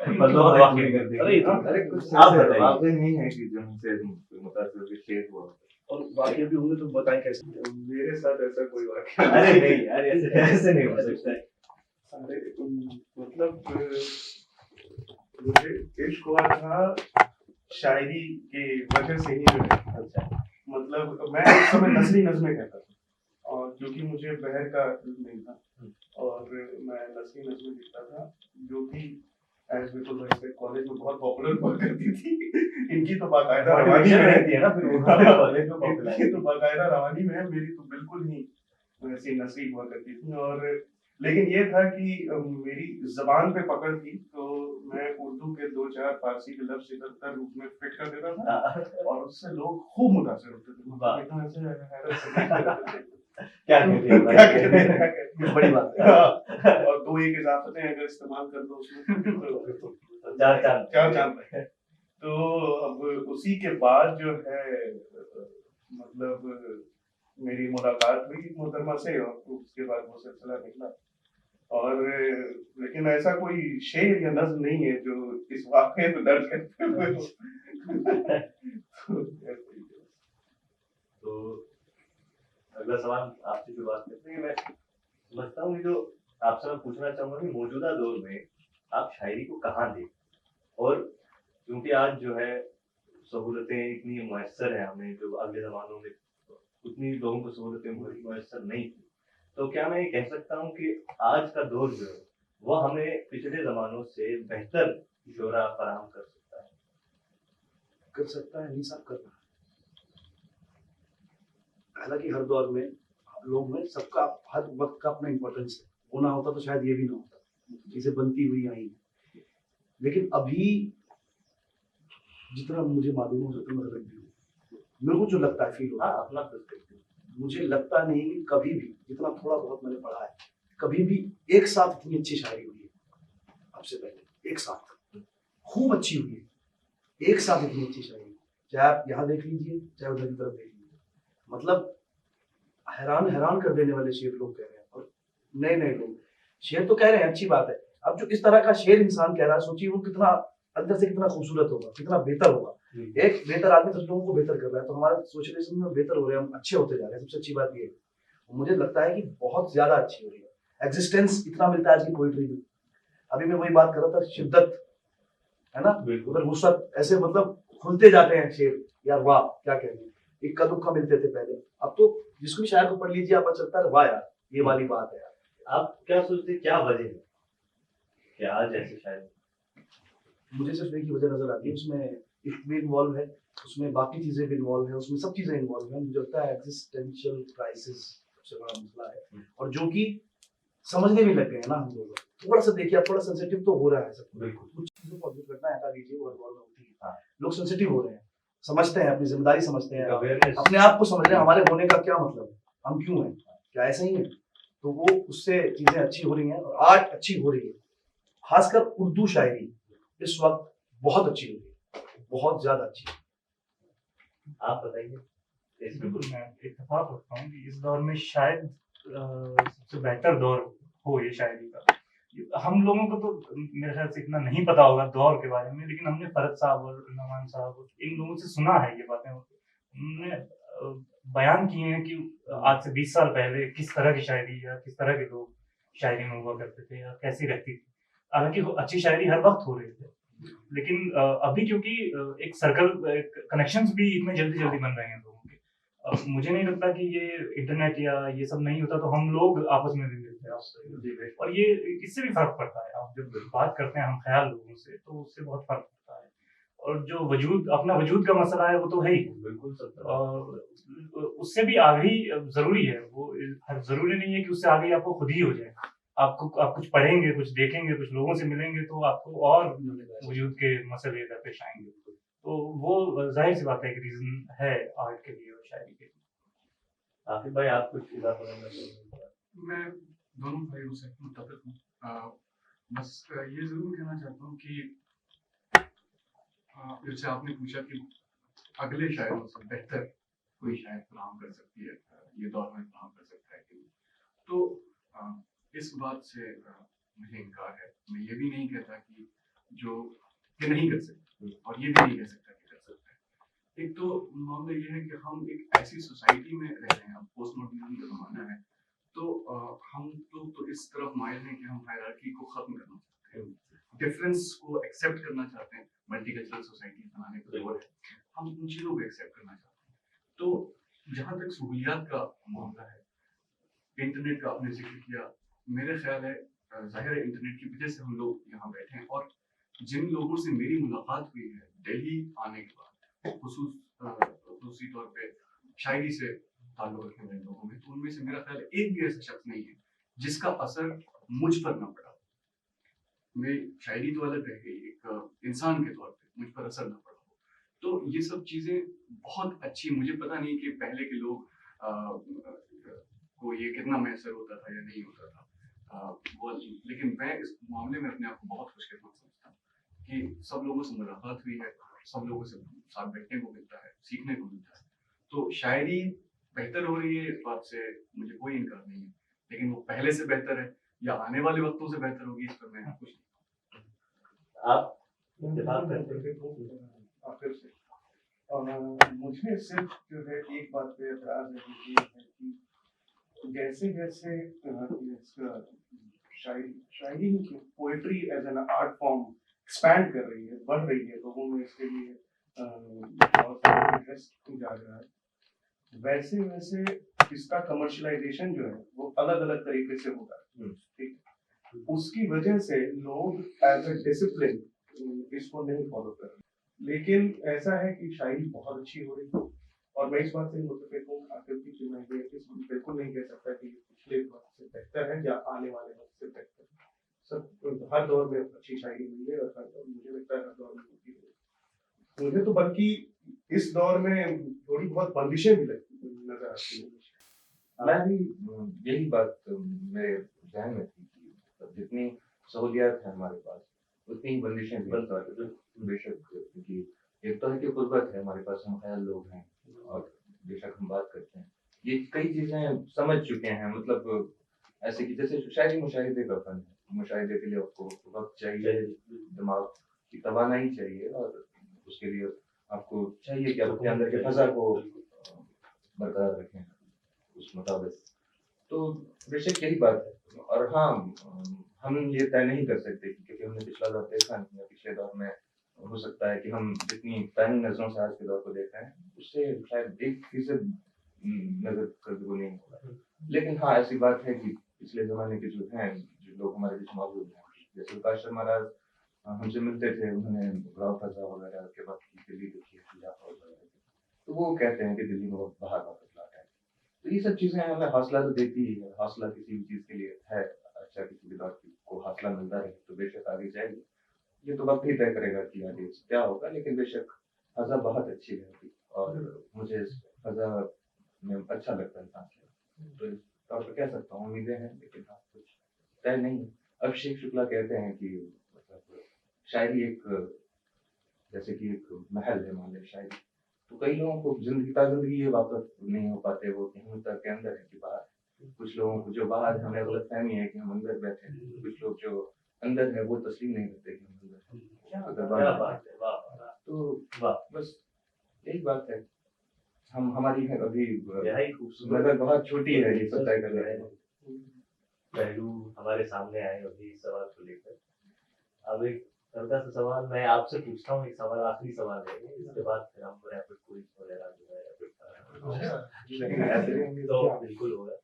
मतलब माफ नहीं कर देगी। अरे कुछ आप ऐसे बताइए। वाक़ई नहीं है कि जो हमसे मुतासिर होकर शेर हुआ हो। और वाकई भी होंगे तो बताएं कैसे। मेरे साथ ऐसा कोई वाक़या अरे नहीं यार, ऐसे नहीं हो सकता है। अरे मतलब मुझे इश्क हुआ था शायरी की वजह से ही जो है। अच्छा, मतलब मैं उस समय नज़री नज़में कहता था, और क्योंकि मुझे बहर का इल्म नहीं था और मैं नज़री नज़में लिखता था, जो कि एज बिल्कुल भाई से कॉलेज में बहुत पॉपुलर हुआ करती थी। इनकी तो बाकायदा रवानी में रहती है ना फिर वो कॉलेज में पॉपुलर इनकी तो बाकायदा रवानी में है, मेरी तो बिल्कुल ही वैसी नज़री हुआ करती थी। और लेकिन ये था कि मेरी जबान पे पकड़ थी, तो मैं उर्दू के 2-4 फारसी के लफ्ज़ इधर उधर रूप में फिट कर देता था और उससे लोग खूब मुतासिर होते थे। वाह। एकदम ऐसे हैरत से देखते थे। क्या कहते हैं क्या कहते हैं, क्या कहते हैं। बड़ी बात है। हाँ, और 2 एक इजाफतें अगर इस्तेमाल कर दो उसमें तो चार चार चार चांद पे। तो अब उसी के बाद जो है मतलब मेरी मुलाकात हुई मोहतरमा से, और उसके बाद वो सिलसिला निकला। और लेकिन ऐसा कोई शेर या नज्म नहीं है जो इस वाक़ये को दर्ज करते हुए हो। तो अगला सवाल आपसे जो बात करते हैं, मैं समझता हूँ कि जो आपसे मैं पूछना चाहूंगा कि मौजूदा दौर में आप शायरी को कहाँ दें, और क्योंकि आज जो है सहूलतें इतनी मुयस्सर है हमें, जो अगले ज़मानों में उतनी लोगों को सहूलतें मुयस्सर नहीं थी, तो क्या मैं ये कह सकता हूँ कि आज का दौर जो है वह हमें पिछले ज़मानों से बेहतर शोरा फराहम कर सकता है? कर सकता है, नहीं सब कर रहा है। हालांकि हर दौर में लोग में सबका हर वक्त का अपना इम्पोर्टेंस है, वो ना होता तो शायद ये भी ना होता, चीजें बनती हुई आई हैं। लेकिन अभी जितना मुझे मालूम है उतना मैं गलत भी हूँ। मेरे को जो लगता है फील होता हाँ, है, अपना पर्सपेक्टिव। मुझे लगता नहीं कि कभी भी, जितना थोड़ा बहुत मैंने पढ़ा है, कभी भी एक साथ इतनी अच्छी शायरी हुई है। आपसे पहले एक साथ खूब अच्छी हुई है, एक साथ इतनी अच्छी शायरी, चाहे आप यहाँ देख लीजिए चाहे उधर की तरफ देख लीजिए। मतलब हैरान हैरान कर देने वाले शेर लोग कह रहे हैं, और नए नए लोग शेर तो कह रहे हैं, अच्छी बात है। अब जो इस तरह का शेर इंसान कह रहा है, सोचिए वो कितना अंदर से कितना खूबसूरत होगा, कितना बेहतर होगा। एक बेहतर आदमी 10 लोगों को बेहतर कर रहा है, तो हमारा सोशलिज्म में बेहतर हो रहे हैं, हम अच्छे होते जा रहे हैं। सबसे अच्छी बात ये है, मुझे लगता है कि बहुत ज्यादा अच्छी हो रही है। एग्जिस्टेंस इतना मिलता है आज की पोइट्री में। अभी मैं वही बात कर रहा था, शिद्दत है ना, उधर वुसअत, ऐसे मतलब खुलते जाते हैं शेर। यार वाह, क्या कहने, इक्का दुक्का मिलते थे पहले, अब तो जिसको भी शायर को पढ़ लीजिए आप, चलता है वाह यार ये वाली बात है यार। आप क्या सोचते हैं, क्या वजह है कि आज ऐसे शायद? मुझे सिर्फ एक ही वजह नजर आती है, उसमें इश्क भी इन्वॉल्व है, उसमें बाकी चीजें भी इन्वॉल्व है, उसमें सब चीजें इन्वॉल्व है। मुझे लगता है एग्जिस्टेंशियल क्राइसिस सबसे बड़ा मसला है, और जो कि समझने भी लग गए हैं ना हम लोग। थोड़ा सा देखिए, आप थोड़ा सेंसिटिव तो हो रहा है सब, बिल्कुल। कुछ चीजों को अद्भुत घटना हटा दीजिए, वो इन्वॉल्व होती है। हाँ। लोग सेंसिटिव हो रहे हैं, समझते हैं, अपनी जिम्मेदारी समझते हैं, अवेयरनेस, अपने आप को समझ रहे हैं, हमारे होने का क्या मतलब है, हम क्यों हैं, क्या ऐसा ही है। तो वो उससे चीजें अच्छी हो रही हैं, और आर्ट अच्छी हो रही है। खासकर उर्दू शायरी इस वक्त बहुत अच्छी हो रही है, बहुत ज्यादा अच्छी। आप बताइए। बिल्कुल, मैं इत्तेफाक रखता हूँ कि इस दौर में शायद सबसे बेहतर दौर हो ये शायरी का। हम लोगों को तो मेरे ख्याल से इतना नहीं पता होगा दौर के बारे में, लेकिन हमने फरद साहब और नमान साहब इन लोगों से सुना है ये बातें। उन्होंने बयान किए हैं कि आज से 20 साल पहले किस तरह की शायरी या किस तरह के लोग शायरी में हुआ करते थे या कैसी रहती थी। हालांकि अच्छी शायरी हर वक्त हो रही है, लेकिन अभी क्योंकि एक सर्कल कनेक्शंस भी इतने जल्दी जल्दी बन रहे हैं लोगों के, मुझे नहीं लगता कि ये इंटरनेट या ये सब नहीं होता तो हम लोग आपस में भी मिलते हैं आपसे, और ये इससे भी फर्क पड़ता है। आप जब बात करते हैं हम ख्याल लोगों से तो उससे बहुत फर्क पड़ता है, और जो वजूद अपना वजूद का मसला है वो तो है ही, बिल्कुल सत्य। उससे भी आगे ही जरूरी है वो, जरूरी नहीं है कि उससे आगे आप खुद ही हो जाए। आप कुछ पढ़ेंगे, कुछ देखेंगे, कुछ लोगों से मिलेंगे तो आपको और वजूद के मसले दरपेश आएंगे। तो वो जाहिर सी बात है कि रीजन है आर्ट के लिए और शायरी के लिए। आकिब भाई, आप कुछ इजाफा करना चाहेंगे? मैं दोनों भाइयों से मुत्तफिक हूँ। बस ये जरूर कहना चाहता हूँ कि जैसे आपने पूछा कि अगले शायरों से बेहतर कोई शायर फराहम कर सकती है, ये दौर में फराहम कर सकता है कि नहीं, तो इस बात से मुझे इनकार है। मैं ये भी नहीं कहता कि जो ये नहीं कर सकते, और ये भी नहीं कह सकता कि कर सकता है। एक तो मामला ये है कि हम एक ऐसी सोसाइटी में रह रहे हैं, अब पोस्ट मॉडर्निज्म का जमाना है, तो हम तो इस तरफ माइल हैं कि हम हायरार्की को खत्म करना चाहते हैं, डिफरेंस को एक्सेप्ट करना चाहते हैं, मल्टीकल्चरल सोसाइटी बनाने को जरूर है, हम उन चीज़ों को एक्सेप्ट करना चाहते हैं। तो जहाँ तक सहूलियात का मामला है, इंटरनेट का आपने जिक्र किया, मेरे ख्याल है जाहिर है इंटरनेट की वजह से हम लोग यहाँ बैठे हैं, और जिन लोगों से मेरी मुलाकात हुई है दिल्ली आने के बाद, खुसूसी तौर पे शायरी से ताल्लुक रखने वाले लोगों में, तो उनमें से मेरा ख्याल है एक भी ऐसा शख्स नहीं है जिसका असर मुझ पर ना पड़ा। मेरी शायरी तो अलग रह गई, एक इंसान के तौर पे मुझ पर असर ना पड़ा हो, तो ये सब चीजें बहुत अच्छी। मुझे पता नहीं कि पहले के लोग को ये कितना मैसर होता था या नहीं होता था, लेकिन मैं इस मामले में अपने आप को बहुत खुशकिस्मत समझता हूँ कि सब लोगों से मुलाकात हुई है, सब लोगों से साथ बैठने को मिलता है, सीखने को मिलता है। तो शायरी बेहतर हो रही है, इस बात से मुझे कोई इनकार नहीं है, लेकिन वो पहले से बेहतर है या आने वाले वक्तों से बेहतर होगी, इस पर मैं कुछ नहीं। आप इत्तेफाक करते हैं? आखिर से मुझे सिर्फ जो है एक बात पे एतराज है कि जैसे जैसे इसका शायरी poetry as an art form expand कर रही है, बढ़ रही है, लोगों में इसके लिए बहुत सारा इंटरेस्ट जाग रहा है, वैसे वैसे इसका कमर्शलाइजेशन जो है वो अलग अलग तरीके से होगा। ठीक, उसकी वजह से लोग एज ए डिसिप्लिन इसको नहीं फॉलो कर रहे, लेकिन ऐसा है कि शायरी बहुत अच्छी हो रही है, और मैं इस बात से मुतफिक हूँ आखिर की, मैं ये बिल्कुल नहीं कह सकता कि पिछले वक्त से बेहतर है या आने वाले वक्त से बेहतर है। सब हर दौर में अच्छी शायरी हुई है, और हर दौर मुझे लगता है हर दौर में होती है। मुझे तो बल्कि इस दौर में थोड़ी बहुत बंदिशें भी नजर आती हैं। मैं भी यही बात मेरे ध्यान में थी कि जितनी सहूलियात है हमारे पास, उतनी ही बंदिशें भी हैं। बेशक, क्योंकि एक तो है कि गुर्बत है हमारे पास, हम ख्याल लोग हैं, और बेशक हम बात करते हैं, ये कई चीजें समझ चुके हैं। मतलब ऐसे कि जैसे शायरी मुशाहिदे का फन है, मुशाहिदे के लिए आपको वक्त चाहिए, दिमाग की तवानाई चाहिए, और उसके लिए आपको चाहिए कि आप अपने अंदर के फजा को बरकरार रखें उस मुताबिक। तो बेशक यही बात है। और हाँ, हम ये तय नहीं कर सकते क्योंकि हमने पिछला दौर देखा नहीं है, पिछले दौर में हो सकता है कि हम जितनी पैनी नजरों से आज के दौर को देख रहे हैं उससे शायद 1% नजर कभी वो नहीं होगा। लेकिन हाँ, ऐसी बात है कि पिछले जमाने के जो हैं, जो लोग हमारे बीच मौजूद हैं, जैसे काशर महाराज हमसे मिलते थे, उन्होंने गुलाब फजा वगैरह के वक्त की दिल्ली देखी है, तो वो कहते हैं कि दिल्ली में बहुत बाहर वापस लौटा है। तो ये सब चीजें हमें हौसला तो देती ही है। हौसला किसी भी चीज के लिए है अच्छा, किसी भी दौर को हौसला मिलता रहे तो बेशक आगे जाएगी। ये तो वक्त ही तय करेगा कि आगे क्या होगा, लेकिन बेशक फजा बहुत अच्छी है और मुझे फजा में अच्छा लगता है इंसान से, तो इस तौर पर कह सकता हूँ उम्मीदें हैं, लेकिन हाँ कुछ तय नहीं है। अभिषेक शुक्ला कहते हैं कि मतलब शायरी एक जैसे कि एक महल है, मान लीजिए शायरी, तो कई लोगों को जिंदगी ये वापस नहीं हो पाते, वो कहीं तक के अंदर है कि बाहर। कुछ लोगों को जो बाहर है हमें गलत फहमी है कि हम अंदर बैठे हैं, कुछ लोग जो अंदर है वो तस्लीम नहीं करते कि हम अंदर हैं। तो बस यही बात है। हम हमारी है अभी नजर बहुत छोटी है ये सब तय करने पहलू हमारे सामने आए अभी इस सवाल को लेकर। अब एक हल्का सा सवाल मैं आपसे पूछता हूँ, एक सवाल आखिरी सवाल है इसके बाद फिर हम रैपिड क्विज वगैरह जो है तो बिल्कुल होगा।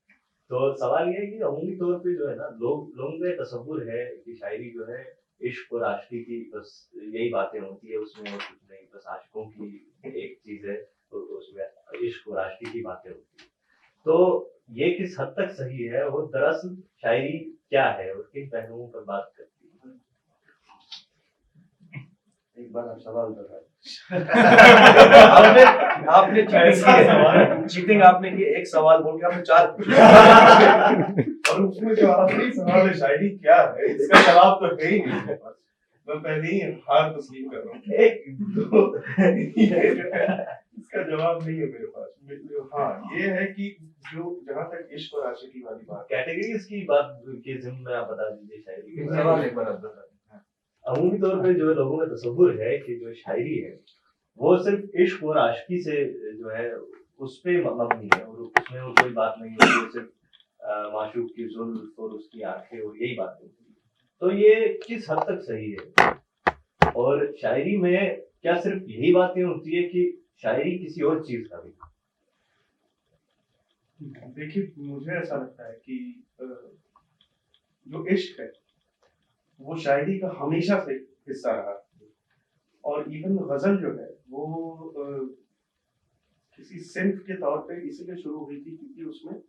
तो सवाल ये है कि अमूमी तौर पे जो है ना लोगों का तसव्वुर है कि शायरी जो है इश्क और आशिकी की बस यही बातें होती है, उसमें और कुछ नहीं, बस आशिकों की एक चीज है तो उसमें इश्क और आशिकी की बातें होती है। तो ये किस हद तक सही है और दरअसल शायरी क्या है और किन पहलुओं पर बात करती है? एक बार आप सवाल दोहराएं। आपने आपने ऐसा चीटिंग आपने की, एक सवाल बोल के आपने 4 पूछे। और उसमें जो आखिरी सवाल है शायरी क्या है, इसका जवाब तो है ही नहीं मेरे पास। मैं पहले ही हार तस्लीम कर रहा हूँ। इसका जवाब नहीं है मेरे पास। हाँ, ये है कि जो जहाँ तक इश्क और आशिकी वाली बात, कैटेगरीज की बात के जिम्मे में आप बता दीजिए शायरी के सवाल एक बार आप दोहराएं। अमूमी तौर पे जो लोगों का तसव्वुर है कि जो शायरी है वो सिर्फ इश्क और आशिकी से जो है उस पे मबनी है और उसमें और कोई बात नहीं होती है, सिर्फ माशूक की जुल्फ और उसकी आंखें और यही बातें होती है। तो ये किस हद तक सही है और शायरी में क्या सिर्फ यही बातें होती है कि शायरी किसी और चीज का भी? देखिए मुझे ऐसा लगता है कि जो इश्क है वो शायरी का हमेशा से हिस्सा रहा है। और इवन गजल जो है वो किसी सिंफ के तौर पे इसीलिए शुरू हुई थी क्योंकि उसमें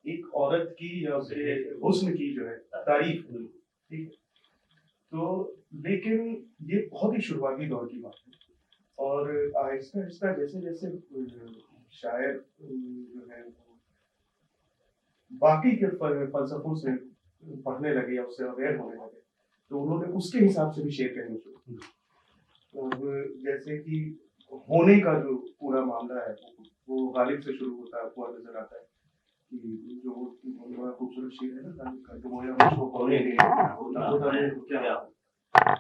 एक औरत की या उसके हुस्न की जो है तारीफ हुई, ठीक है। तो लेकिन ये बहुत ही शुरुआती दौर की बात है और आहिस्ता आहिस्ता जैसे जैसे शायर जो है बाकी के फलसफों से पढ़ने लगे या उससे अवेयर होने लगे तो उन्होंने उसके हिसाब से भी शेर कहने शुरू किए। और जैसे कि होने का जो पूरा मामला है वो गालिब से शुरू होता है, हुआ नजर आता है कि जो बड़ा खूबसूरत शेर है ना गालिब का, जो मोया मुझको होने दे क्या,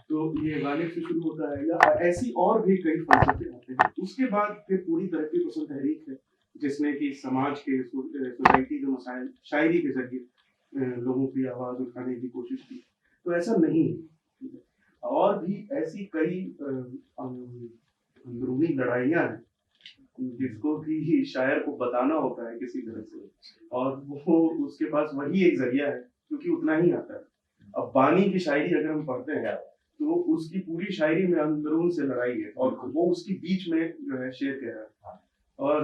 तो ये गालिब से शुरू होता है। या ऐसी और भी कई फलसफे आते हैं। उसके बाद फिर पूरी तरक्की पसंद तहरीक है जिसने कि समाज के सोसाइटी के मसाइल शायरी के जरिए लोगों की आवाज उठाने की कोशिश की। तो ऐसा नहीं है, और भी ऐसी कई अंदरूनी लड़ाइयाँ हैं जिसको कि शायर को बताना होता है किसी तरह से और वो उसके पास वही एक जरिया है क्योंकि उतना ही आता है। अब बानी की शायरी अगर हम पढ़ते हैं तो उसकी पूरी शायरी में अंदरून से लड़ाई है और वो उसकी बीच में जो है शेर कह रहा है। और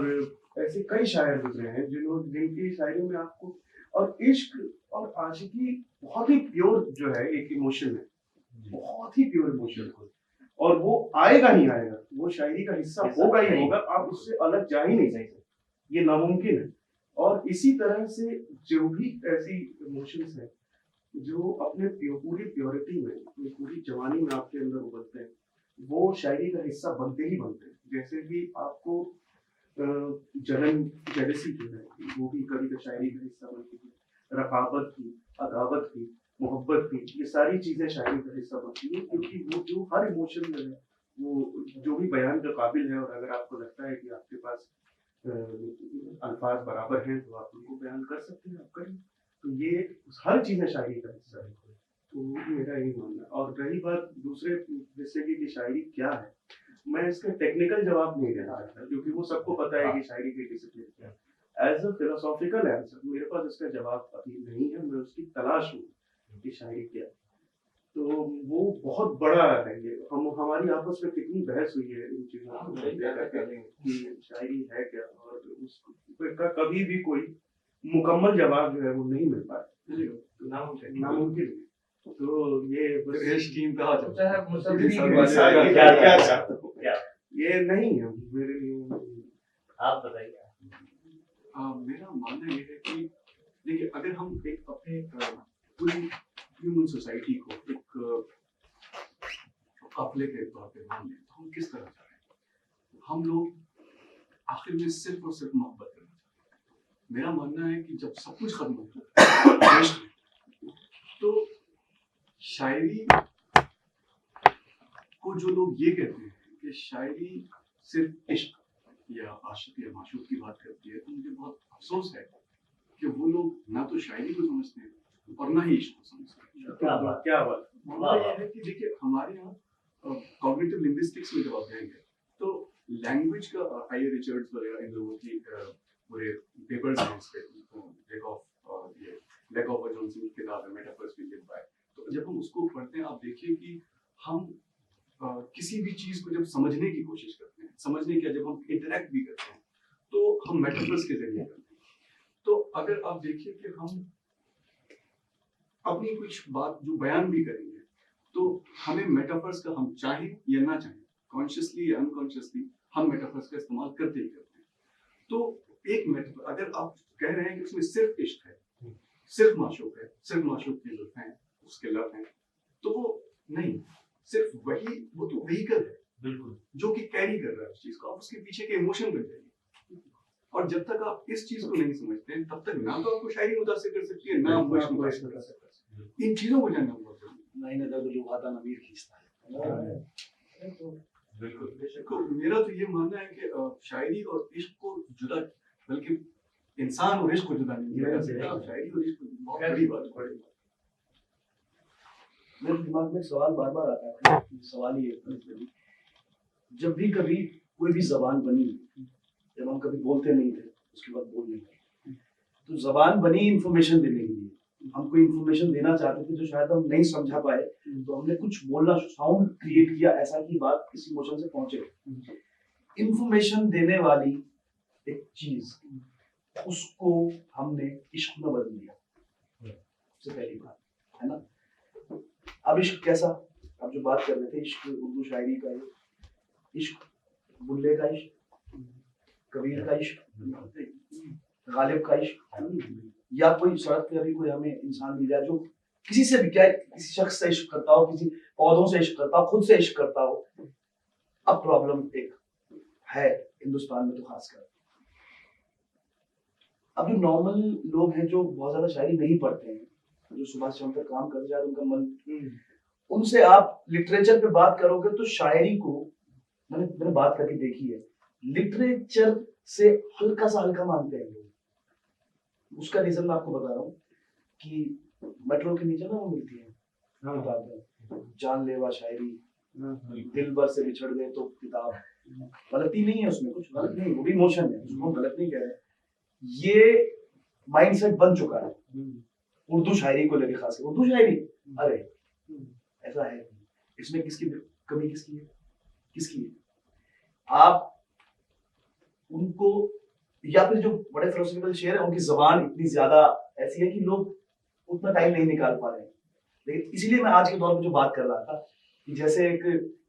ऐसे कई शायर गुजरे हैं जिनकी शायरी में आपको और इश्क और आशिकी बहुत ही प्योर जो है एक इमोशन है, बहुत ही प्योर इमोशन और वो आएगा ही आएगा, वो शायरी का हिस्सा होगा ही होगा, आप उससे अलग जा ही नहीं सकते, ये नामुमकिन है। और इसी तरह से जो भी ऐसी इमोशंस हैं जो अपने पूरी प्योरिटी में पूरी जवानी में आपके अंदर उभरते हैं वो शायरी का हिस्सा बनते ही बनते हैं। जैसे कि आपको जलन जेलसी जो है वो भी कभी का शायरी का हिस्सा बनती है, रकाबत की, अदावत की, मोहब्बत की, ये सारी चीजें शायरी का हिस्सा बनती है क्योंकि वो जो हर इमोशन जो है वो जो भी बयान के काबिल है और अगर आपको लगता है कि आपके पास अल्फाज बराबर हैं तो आप उनको बयान कर सकते हैं, आप करें। तो ये हर चीजें शायरी का हिस्सा है, तो मेरा यही मानना है। और रही बात दूसरे हिस्से की शायरी क्या है, मैं इसका टेक्निकल जवाब नहीं देना चाहता क्योंकि वो सबको पता है कि शायरी की डिसिप्लिन क्या है। एज अ फिलोसॉफिकल आंसर मेरे पास इसका जवाब अभी नहीं है, मैं उसकी तलाश हूँ कि शायरी क्या है। तो वो बहुत बड़ा है, ये हमारी आपस में कितनी बहस हुई है इन चीजों को कि शायरी है क्या और उसका कभी भी कोई मुकम्मल जवाब जो है वो नहीं मिल पाया, नामुमकिन। तो ये ये नहीं है मेरे लिए। आप बताइए। मेरा मानना ये है कि देखिए अगर हम एक अपने पूरी ह्यूमन सोसाइटी को एक काफिले के तौर पे मान लें तो हम किस तरह जा रहे हैं। हम लोग आखिर में सिर्फ और सिर्फ मोहब्बत करना चाहते हैं। मेरा मानना है कि जब सब कुछ खत्म हो तो शायरी को जो लोग ये कहते हैं कि शायरी सिर्फ इश्क या आशिक या माशूक की बात करती है तो मुझे बहुत अफसोस है कि वो लोग ना तो शायरी को समझते हैं और ना ही इश्क को समझ सकते हैं। क्या बात क्या बात। मामला ये है कि देखिए हमारे यहाँ कॉग्निटिव लिंग्विस्टिक्स में जब आप जाएंगे तो लैंग्वेज का आई रिचर्ड्स वगैरह इन लोगों की पूरे पेपर्स हैं इस पे, लैक ऑफ जॉनसन की किताब है मेटाफर्स वी लिव बाय। तो जब हम उसको पढ़ते हैं आप देखिए कि हम किसी भी चीज को जब समझने की कोशिश करते हैं, समझने के जब हम इंटरेक्ट भी करते हैं तो हम मेटाफर्स के जरिए करते हैं। तो अगर आप देखिए कि हम अपनी कुछ बात जो बयान भी करेंगे तो हमें मेटाफर्स का, हम चाहें या ना चाहें, कॉन्शियसली या अनकॉन्शियसली हम मेटाफर्स का इस्तेमाल करते ही करते हैं। तो एक मेटाफर अगर आप कह रहे हैं कि उसमें सिर्फ इश्क है, सिर्फ माशूक है, सिर्फ माशूक की जुल्फ हैं, उसके लब हैं, तो वो नहीं, सिर्फ वही, वो तो व्हीकल है बिल्कुल जो कि कैरी कर रहा है उस चीज को। आप उसके पीछे के इमोशन बन जाइए, और जब तक आप इस चीज को नहीं समझते हैं तब तक ना तो आपको शायरी मुतासिर कर सकती है, ना आपको इश्क मुतासिर कर सकता है। इन चीजों को जानना बहुत जरूरी है। नहीं ना दर्द लुभाता नमीर खींचता है। बिल्कुल। देखो मेरा तो ये मानना है कि शायरी और इश्क को जुदा, बल्कि इंसान और इश्क को जुदा नहीं किया जा सकता। शायरी और इश्क बहुत बड़ी बात है। मेरे दिमाग में सवाल बार बार आता है, सवाल ये है, जब भी कभी कोई भी जबान बनी, जब हम कभी बोलते नहीं थे उसके बाद बोलने लगे, तो जबान बनी इंफॉर्मेशन देने के लिए। हम कोई इंफॉर्मेशन देना चाहते थे जो शायद हम नहीं समझा पाए, तो हमने कुछ बोलना, साउंड क्रिएट किया ऐसा कि बात किसी इमोशन से पहुंचे। इंफॉर्मेशन देने वाली एक चीज, उसको हमने इश्क में बदल दिया, सबसे पहली बात है ना। अब इश्क कैसा, अब जो बात कर रहे थे इश्क, उर्दू शायरी का इश्क, बुल्ले का इश्क, कबीर का इश्क, गालिब का इश्क, या कोई सड़क पे अभी कोई हमें इंसान मिल जाए जो किसी से भी, क्या किसी शख्स से इश्क करता हो, किसी पौधों से इश्क करता हो, खुद से इश्क करता हो। अब प्रॉब्लम एक है हिंदुस्तान में तो खासकर, अब जो नॉर्मल लोग हैं जो बहुत ज्यादा शायरी नहीं पढ़ते हैं, जो सुबह शाम तक काम करते जाते उनका मन, उनसे आप लिटरेचर पे बात करोगे तो शायरी को, मैंने बात करके देखी है, लिटरेचर से हल्का सा हल्का मानते हैं लोग। उसका रीजन मैं आपको बता रहा हूँ कि मेट्रो के नीचे ना वो मिलती है, जानलेवा शायरी, दिल भर से बिछड़ गए तो किताब, गलती नहीं है उसमें, कुछ गलत नहीं, वो भी इमोशन है, उसको हम गलत नहीं कह रहे। ये माइंडसेट बन चुका है उर्दू शायरी को लेकर, खासकर उर्दू शायरी, अरे ऐसा है, इसमें किसकी कमी, किसकी है, किसकी है? आप उनको, या फिर जो बड़े फिलोसॉफिकल शेर है उनकी जबान इतनी ज्यादा ऐसी है कि लोग उतना टाइम नहीं निकाल पा रहे हैं। लेकिन इसीलिए मैं आज के दौर में जो बात कर रहा था कि जैसे एक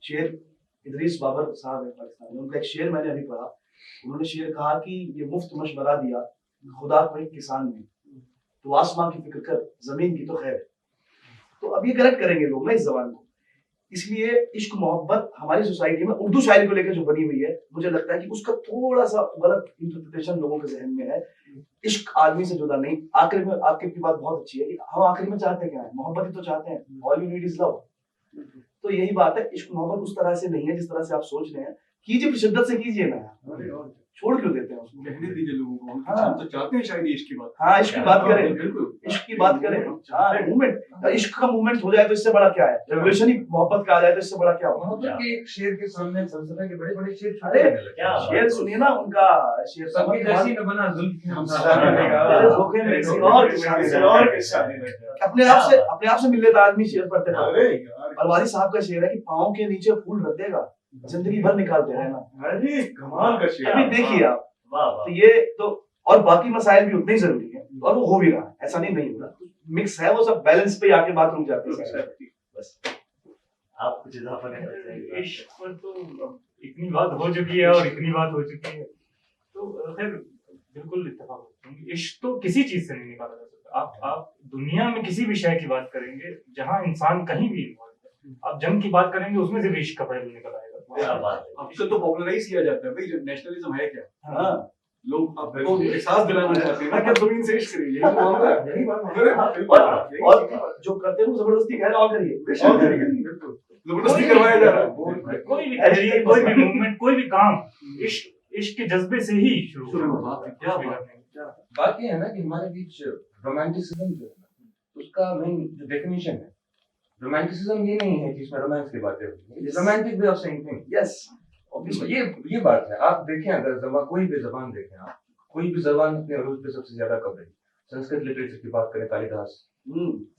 शेर इदरीस बाबर साहब है पाकिस्तान में, उनका एक शेर मैंने अभी पढ़ा, उन्होंने शेर कहा कि ये मुफ्त मशवरा दिया खुदा को एक किसान ने, तो आसमां की फिक्र कर जमीन की तो खैर। तो अब ये करेक्ट करेंगे लोग ना इस जबान को। इसलिए इश्क मोहब्बत हमारी सोसाइटी में उर्दू शायरी को लेकर जो बनी हुई है, मुझे लगता है कि उसका थोड़ा सा गलत इंटरप्रिटेशन लोगों के जहन में है। इश्क आदमी से जुदा नहीं। आखिर में आपकी बात बहुत अच्छी है कि हम आखिर में चाहते क्या है, मोहब्बत ही तो चाहते हैं, all you need is love. तो यही बात है, इश्क मोहब्बत उस तरह से नहीं है जिस तरह से आप सोच रहे हैं। कीजिए, शिद्दत से कीजिए ना, छोड़ क्यों देते हैं उसको? कहने दीजिए लोगों को, हाँ। हम तो चाहते हैं शायरी इश्क की बात। हाँ, इश्क की बात करें, बिल्कुल इश्क की बात करें। हाँ, मूवमेंट, इश्क का मूवमेंट हो जाए तो इससे बड़ा क्या है? रेवोल्यूशन ही मोहब्बत का आ जाए तो इससे बड़ा क्या होगा? मोहब्बत के एक शेर के सामने फलसफे के बड़े बड़े शेर अरे क्या शेर सुनिए ना उनका, शेर सबकी जैसी न बना जुल्फ हम तेरे धोखे में किसी और के शादी में। अपने आप से मिलने का आदमी शेर पढ़ते हैं। और वाली साहब का शेर है कि पाँव के नीचे फूल रख देगा, जिंदगी भर निकालते रहना। अरे कमाल का शेर। अभी देखिए आप, वाह वाह। तो ये तो, और बाकी मसाइल भी उतने ही जरूरी है, और वो हो भी रहा है, ऐसा नहीं हो रहा, मिक्स है, वो सब बैलेंस पे आके बात रुक जाती है। बस आप कुछ इजाफा करना चाहेंगे? इश्क पर तो अब इतनी बात हो चुकी है और इतनी बात हो चुकी है, तो खैर बिल्कुल इत्तेफाक होता है। इश्क तो किसी चीज से नहीं निकाला जा सकता। आप दुनिया में किसी विषय की बात करेंगे जहाँ इंसान कहीं भी इन्वॉल्व है, आप जंग की बात करेंगे उसमें से भी इश्क का पहलू निकल आएगा। क्या बात है। अब तो पॉपुलराइज किया जाता है भाई, जब नेशनलिज्म है क्या, हाँ, लोग आपको एहसास दिलाना चाहते हैं ना कि जमीन से इश्क करिए, यही तो मामला है। यही बात और जो करते हैं वो जबरदस्ती कह रहे हैं और करिए, जबरदस्ती करवाया जा रहा है। कोई भी तहरीक, कोई भी मूवमेंट, कोई भी काम इश्क के जज्बे से ही शुरू शुरू होगा। होगा। क्या बात है। बात ये है ना कि हमारे बीच रोमांटिसिज्म जो है ना, उसका मेन जो डेफिनेशन है, रोमांटिसिज्म ये नहीं है कि इसमें रोमांस की बातें होती है, Yes. Romantic way of saying thing. Yes obviously ये बात है। आप देखें, अगर कोई भी जबान देखें, आप कोई भी जबान अपने अरूज पे सबसे ज्यादा कब रही। संस्कृत लिटरेचर की बात करें, कालिदास,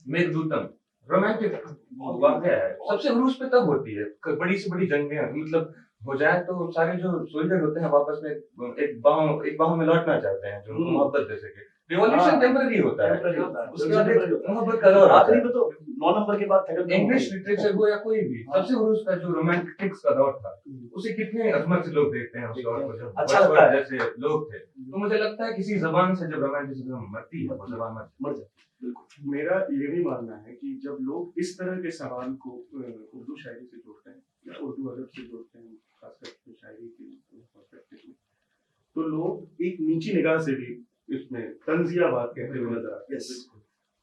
मेघदूतम, रोमांटिक वाक़या है, सबसे अरूज पे तब होती है। बड़ी से बड़ी जंगें मतलब हो जाए तो सारे जो सोल्जर होते हैं वापस में एक बाहों में लौटना चाहते हैं, जो मोहब्बत जैसे कि रिवॉल्यूशन हाँ, टेम्पररी होता है, temporary होता है, उसके बाद temporary एक होता है। मोहब्बत का दौर आता आखिरी है। में तो 9 नंबर के बाद थकन इंग्लिश लिटरेचर हो या कोई भी, सबसे उर्स का जो रोमांटिक्स का दौर था, उसे कितने अजमत से लोग देखते हैं उस दौर को, जब अच्छा लगता है। जैसे लोग थे। तो मुझे लगता है किसी जबान से जब रोमांटिसिज्म मरती है, वो जबान मर जाए। मेरा ये भी मानना है कि जब लोग इस तरह के सवाल को उर्दू शायरी से जोड़ते हैं या उर्दू अदब से जोड़ते हैं, खासकर शायरी के पर्सपेक्टिव में, तो लोग एक नीची निगाह से भी इसमें तंजिया बात कहते हुए नजर आते हैं। Yes.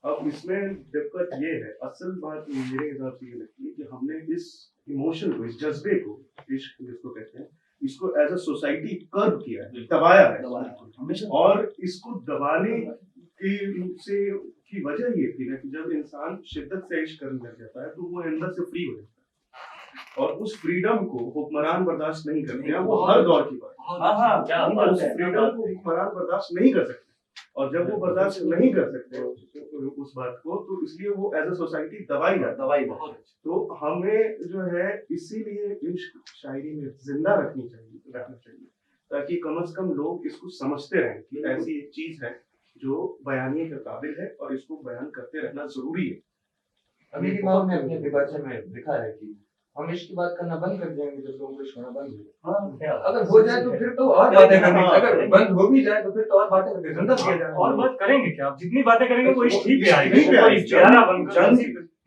अब इसमें दिक्कत ये है, असल बात मेरे हिसाब से ये लगती है कि हमने इस इमोशन को, इस जज्बे को, इश्क जिसको कहते हैं, इसको एज अ सोसाइटी कर्ब किया है, दबाया है। हमेशा और इसको दबाने की वजह ये थी ना कि जब इंसान शिद्दत से इश्क करने लग जाता है तो वो अंदर से फ्री हो जाता है, और उस फ्रीडम को हुक्मरान बर्दाश्त नहीं करते हैं। वो हर दौर की बात है। हाँ क्या नहीं बात उस करते हैं। फ्रीडम को हुक्मरान बर्दाश्त नहीं कर सकते, और जब वो बर्दाश्त नहीं कर सकते उस बात को, तो इसलिए वो एज अ सोसाइटी दबाई जाती है। दवाई बहुत तो हमें जो है इसीलिए इश्क शायरी में जिंदा रखना चाहिए, ताकि कम से कम लोग इसको समझते रहें कि ऐसी एक चीज है जो बयानी के काबिल है और इसको बयान करते रहना जरूरी है। अमीर इमाम ने अपने विभाजन में लिखा है कि हम इश्क की बात करना बंद कर देंगे जब लोगों को इश्क होना बंद हो जाए। हाँ अगर हो जाए तो फिर तो और बातें करनी, अगर बंद हो भी जाए तो फिर तो और बातें करके जिंदा किया जाए। और बात करेंगे क्या, आप जितनी बातें करेंगे वो इश्क ठीक पे आएगा, ठीक पे कोई आएगा। प्यारा बनकर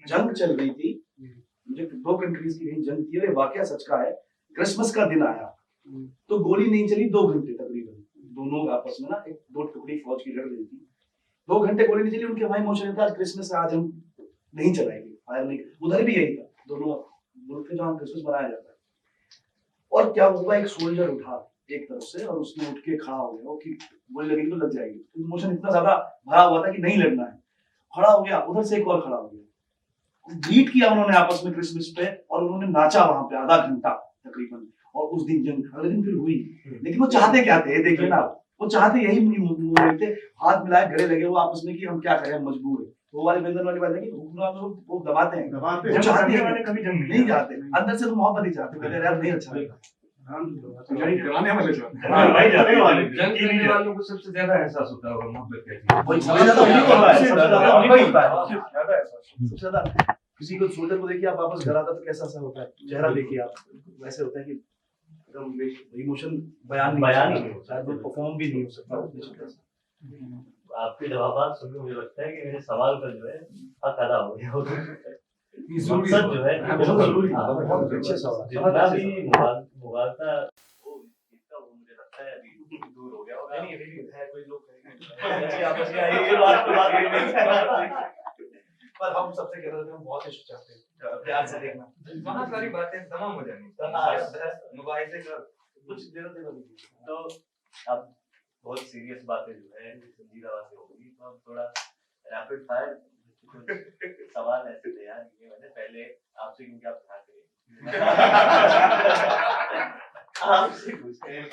जंग चल रही थी, मुझे 2 कंट्रीज की कहीं जंग थी, और ये वाकया सच का है। क्रिसमस का दिन आया तो गोली नहीं चली 2 घंटे तकरीबन, दोनों आपस में ना एक 2 टुकड़ी फौज की लड़ रही थी, 2 घंटे गोली नहीं चली। उनके भाई मोशन था आज क्रिसमस है, आज हम नहीं चलाएंगे फायर नहीं। उधर भी यही था, दोनों मुल्क में जहाँ क्रिसमस मनाया जाता है। और क्या हुआ, एक सोल्जर उठा एक तरफ से और उसने उठ के खड़ा हो गया, वो कि गोली लगेगी तो लग जाएगी, इमोशन इतना ज्यादा भरा हुआ था कि नहीं लड़ना है, खड़ा हो गया। उधर से एक और खड़ा हो गया, ग्रीट किया उन्होंने आपस में क्रिसमस पे, और उन्होंने नाचा वहां पे आधा घंटा तकरीबन। और उस दिन जंग अगले दिन फिर हुई, लेकिन वो चाहते क्या थे, देखिए ना, वो चाहते यही मूवमेंट थे, हाथ मिलाए गले लगे वो आपस में कि हम क्या करें, हम मजबूर है। वो वाली बेंदर वाली बात है कि हुक्मरान वो दबाते हैं, दबाते वो हैं। चाहते करने हैं, वाले कभी जंग नहीं जाते अंदर से, तो मोहब्बत ही चाहते, कहते हैं यार नहीं अच्छा लगा। नहीं कराने वाले जो हाँ, भाई जाते हैं वाले। जंग करने वालों को सबसे ज्यादा एहसास होता होगा मोहब्बत क्या चीज है। वही सबसे ज्यादा उन्हीं को होता है, सबसे ज्यादा उन्हीं को होता है। ज्यादा ऐसा सबसे ज्यादा किसी को सोल्जर को देखिए आप वापस घर आता तो कैसा सा होता है, चेहरा देखिए आप, वैसे होता है कि एकदम इमोशन बयान नहीं हो शायद वो परफॉर्म भी नहीं हो सकता उतनी शिद्दत से। आपके जवाब सुन के मुझे लगता है कि मेरे सवाल का जो है हक अदा हो गया होगा। जरूरी मकसद जो है बहुत जरूरी हाँ, है, बहुत अच्छे सवाल। जितना भी मुगालता वो इसका वो मुझे लगता है अभी दूर हो गया होगा। है कोई लोग आपस में ये बात पे बात नहीं पर हम सबसे कह रहे थे हम बहुत इश्क चाहते हैं, प्यार से देखना। वहाँ सारी बातें तमाम हो जानी मुबाहिसे का कुछ देर देर तो अब बहुत सीरियस बातें जो है संजीदा बातें होगी, तो अब थोड़ा रैपिड फायर कुछ सवाल ऐसे तैयार किए मैंने पहले आपसे, क्योंकि आप था आपसे पूछते हैं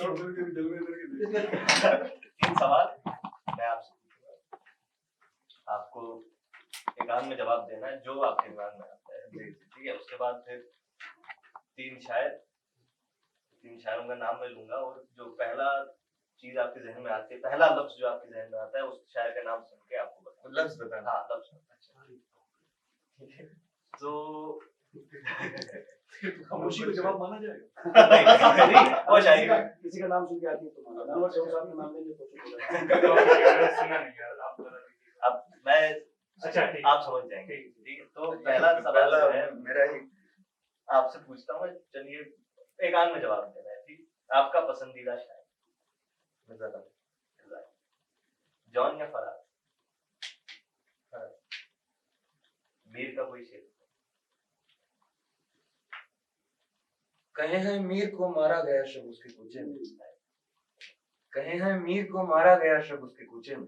3 सवाल मैं आपसे पूछूंगा, आपको एकांत में जवाब देना है जो आपके दिमाग में आता है, ठीक है। उसके बाद फिर 3 शायरों का नाम मैं लूंगा, और जो पहला चीज आपके जहन में आती है, पहला लफ्ज जो आपके जहन में आता है, उस शायर का नाम सुन के आपको बताना। लफ्ज बताना। हाँ लफ्ज। अच्छा ठीक है, तो खामोशी में जवाब माना जाएगा। वो शायरी किसी का नाम सुन के आदमी तो माना, और जब साहब का नाम लेंगे तो चुप हो जाएगा। सुना नहीं यार, आप बता दीजिए। अब मैं अच्छा ठीक आप समझ जाएंगे, ठीक है। तो पहला सवाल जो है मेरा ही आपसे पूछता हूँ, चलिए एकांत में जवाब देना है, ठीक। आपका पसंदीदा शायर जॉन या फराज? मीर का कोई शेर? कहे हैं मीर को मारा गया शब उसके कूचे में, कहे हैं मीर को मारा गया शब उसके कूचे में,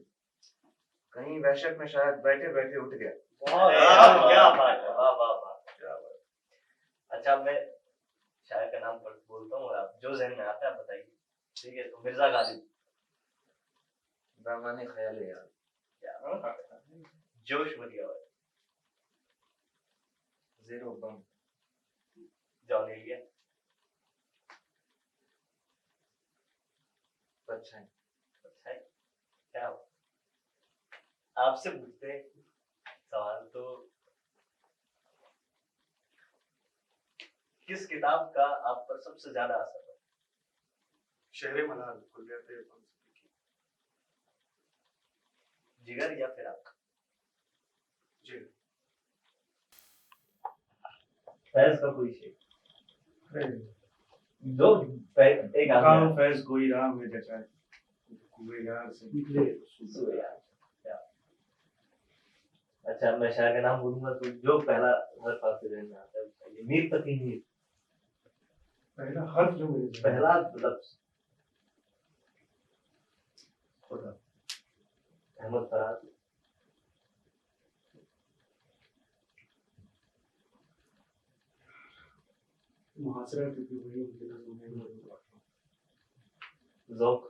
कहीं वहशत में शायद बैठे बैठे उठ गया। अरे यार, क्या बात है, वाह वाह वाह, क्या बात। अच्छा, मैं शायर का नाम बोलता हूँ, आप जो जहन में आता है आप बताइए। ठीक है, तो मिर्जा गालिब। दामाने ख्याल है यार। क्या जोश भरी आवाज। जीरो बम। जॉन एलिया। अच्छा है। अच्छा है, क्या हो? आपसे पूछते हैं सवाल, तो किस किताब का आप पर सबसे ज्यादा असर है? शहर मलाल कुल्लियत सिद्दीकी। जिगर या फिराक? जी। फैज का कोई शेर अरे जो एक आदमी काम फैज कोई राह में जचाए, कुएं यार से निकले सो यार, क्या। अच्छा, मैं शायर का नाम बोलूंगा तो जो पहला हर्फ आपके जहन में आता है बताइए। मीर तकी मीर। पहला हर्फ जो मेरे ज़हन में पहला लफ्ज। खुदा। अहमद फराज। मुहासरा क्योंकि वही उनके नज़्म में ज़ौक।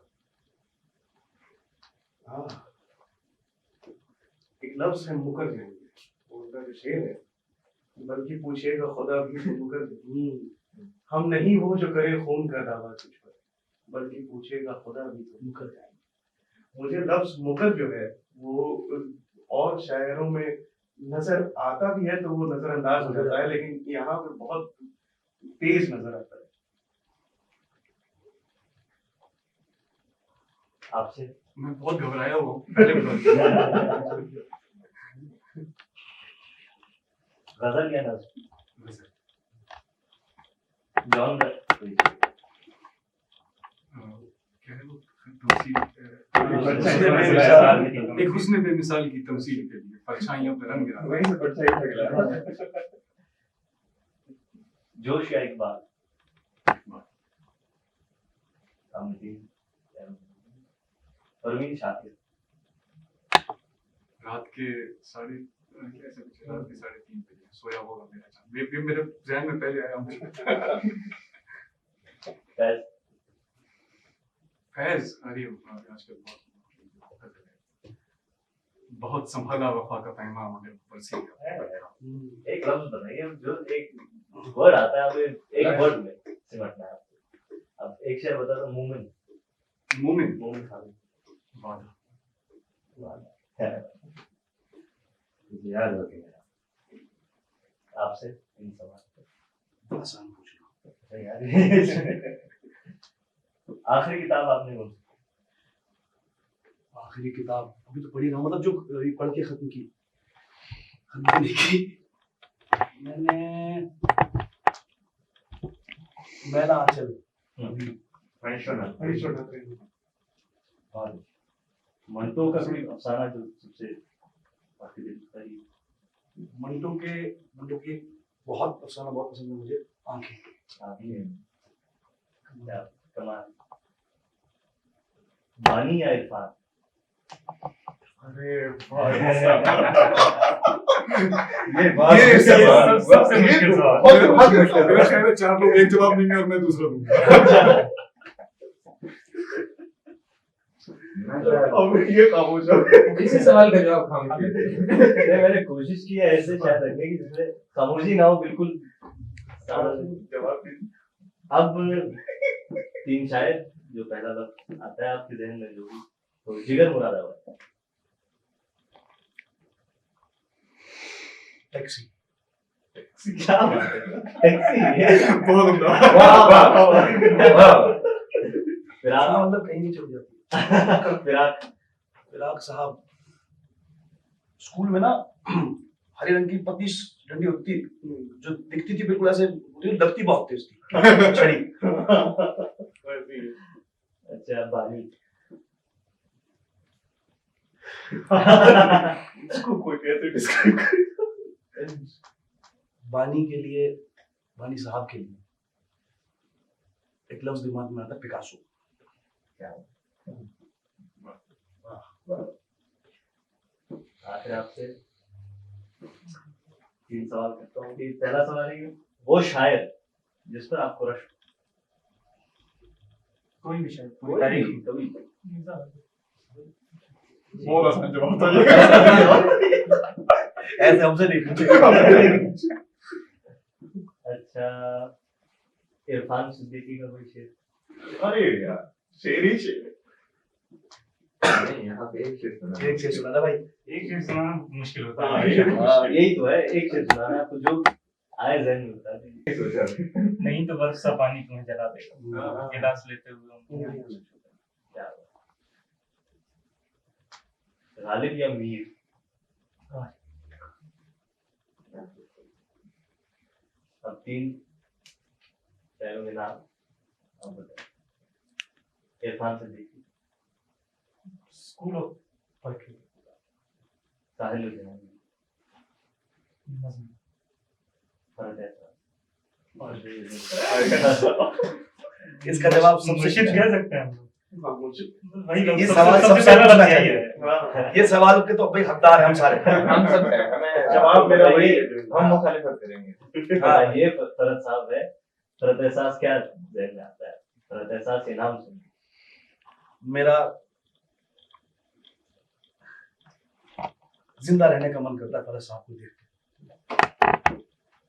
हाँ, एक लफ्ज है मुकर जाएंगे, उनका जो शेर है, बल्कि पूछेगा खुदा भी तो मुकर हम नहीं वो जो करे खून का दावा तुझ पर, बल्कि पूछेगा खुदा भी तो मुकर जाएंगे। मुझे लफ्ज मुकर जो है वो और शायरों में नजर आता भी है तो वो नजरअंदाज हो जाता है, लेकिन यहाँ पे बहुत तेज नजर आता है। आपसे मैं बहुत घबराया हुआ हूँ, पहले बता दीजिए। गजल या नज़्म? जॉन क्या है वो तमसील, बेमिसाल। एक हुस्न बेमिसाल की तमसील के लिए परछाइयों पे रंग गिरा। वहीं से परछाई निकला। जोश या इकबाल? परवीन शाकिर। रात के साढ़े ऐसे कुछ, रात के 3:30 बजे सोया होगा मेरा चांद, ये मेरे ज़हन में पहले आया मुझे। फैज। फैज, अरे आजकल बहुत संभाला वफा का पैमा मगर बरसी का। एक लफ्ज बताइए, जो एक वर्ड आता है, हमें एक वर्ड में सिमटना है आपको। अब एक शेर बता दो। मोमिन। मोमिन। मोमिन खालिद। वादा। मुझे याद हो गया। आपसे इन सवाल आसान पूछना। यार। आखिरी किताब आपने कौन सी? आखिरी किताब अभी तो पढ़ी ना, मतलब जो ये पढ़ के खत्म की, खत्म नहीं की मैंने। मैला आंचल। और मंटो का कोई अफसाना जो सबसे आपके दिल का ही? मंटो के बहुत अफसाना बहुत पसंद है मुझे, आंखें। आंखें। क्या कमाल। बानी या इरफान? अरे ये सबसे मुश्किल सवाल। मेरा ख्याल है 4 लोग एक जवाब देंगे और मैं दूसरा दूंगा। अब ये खामोश हो गए। इसी सवाल का जवाब खामोश है। मैंने कोशिश की है ऐसे शायद रखने की जिसमें खामोशी ना हो बिल्कुल। जवाब दीजिए। अब 3 शायर, जो पहला लफ्ज आता है आपके जहन में जो भी, तो जिगर मुरादाबाद। टैक्सी। क्या बात है, टैक्सी। बहुत उम्दा। वाह वाह वाह। फिराक। मतलब कहीं नहीं चल जाती। फिराक। फिराक साहब, स्कूल में ना हरे रंग की पतली डंडी होती जो दिखती थी बिल्कुल ऐसे, लगती बहुत तेज थी, छड़ी। अच्छा, बानी। इसको कोई कैसे डिस्क्राइब करे? बानी के लिए, बानी साहब के लिए एक लफ्ज दिमाग में आता है, पिकासो। क्या? आखिर आपसे 3 सवाल करता हूँ कि पहला सवाल है कि वो शायर जिस पर आपको रश कोई भी शायद कोई नहीं, कभी बहुत आसान जवाब था ऐसे हमसे नहीं पूछे। अच्छा, इरफान सिद्दीकी का कोई शेर? अरे यार शेर ही शेर नहीं, यहाँ पे एक शेर सुना। एक से सुना था भाई। एक चीज सुनाना मुश्किल होता हाँ, है। यही तो है, एक शेर सुनाना है आपको जो आए जहन में बता दीजिए। सोचा नहीं तो बर्फ सा पानी तुम्हें जला देगा, हाँ। गिलास लेते हुए क्या बात। गालिब या मीर? अब 3 शायरों के नाम आप बताइए। Irfan Siddiqui, school of poetry, Sahil Ludhianvi, नज्म, फरहत एहसान। इसका जवाब सबसे मुर्शिद कह सकते हैं हम लोग। हाँ, मुझे वही लोग ये सबसे सवाल सबसे सबसे पहला पूछना लफ्ज़ यही चाहिए। है। हाँ, ये सवाल के तो भाई हकदार हैं हम सारे। हम सब हैं, हमें जवाब मेरा वही है हम मुखालिफत करेंगे। हाँ, ये फरहत साहब है। फरहत एहसास क्या जहन में आता है? फरहत एहसास के नाम सुन मेरा जिंदा रहने का मन करता है फरहत साहब को देख के।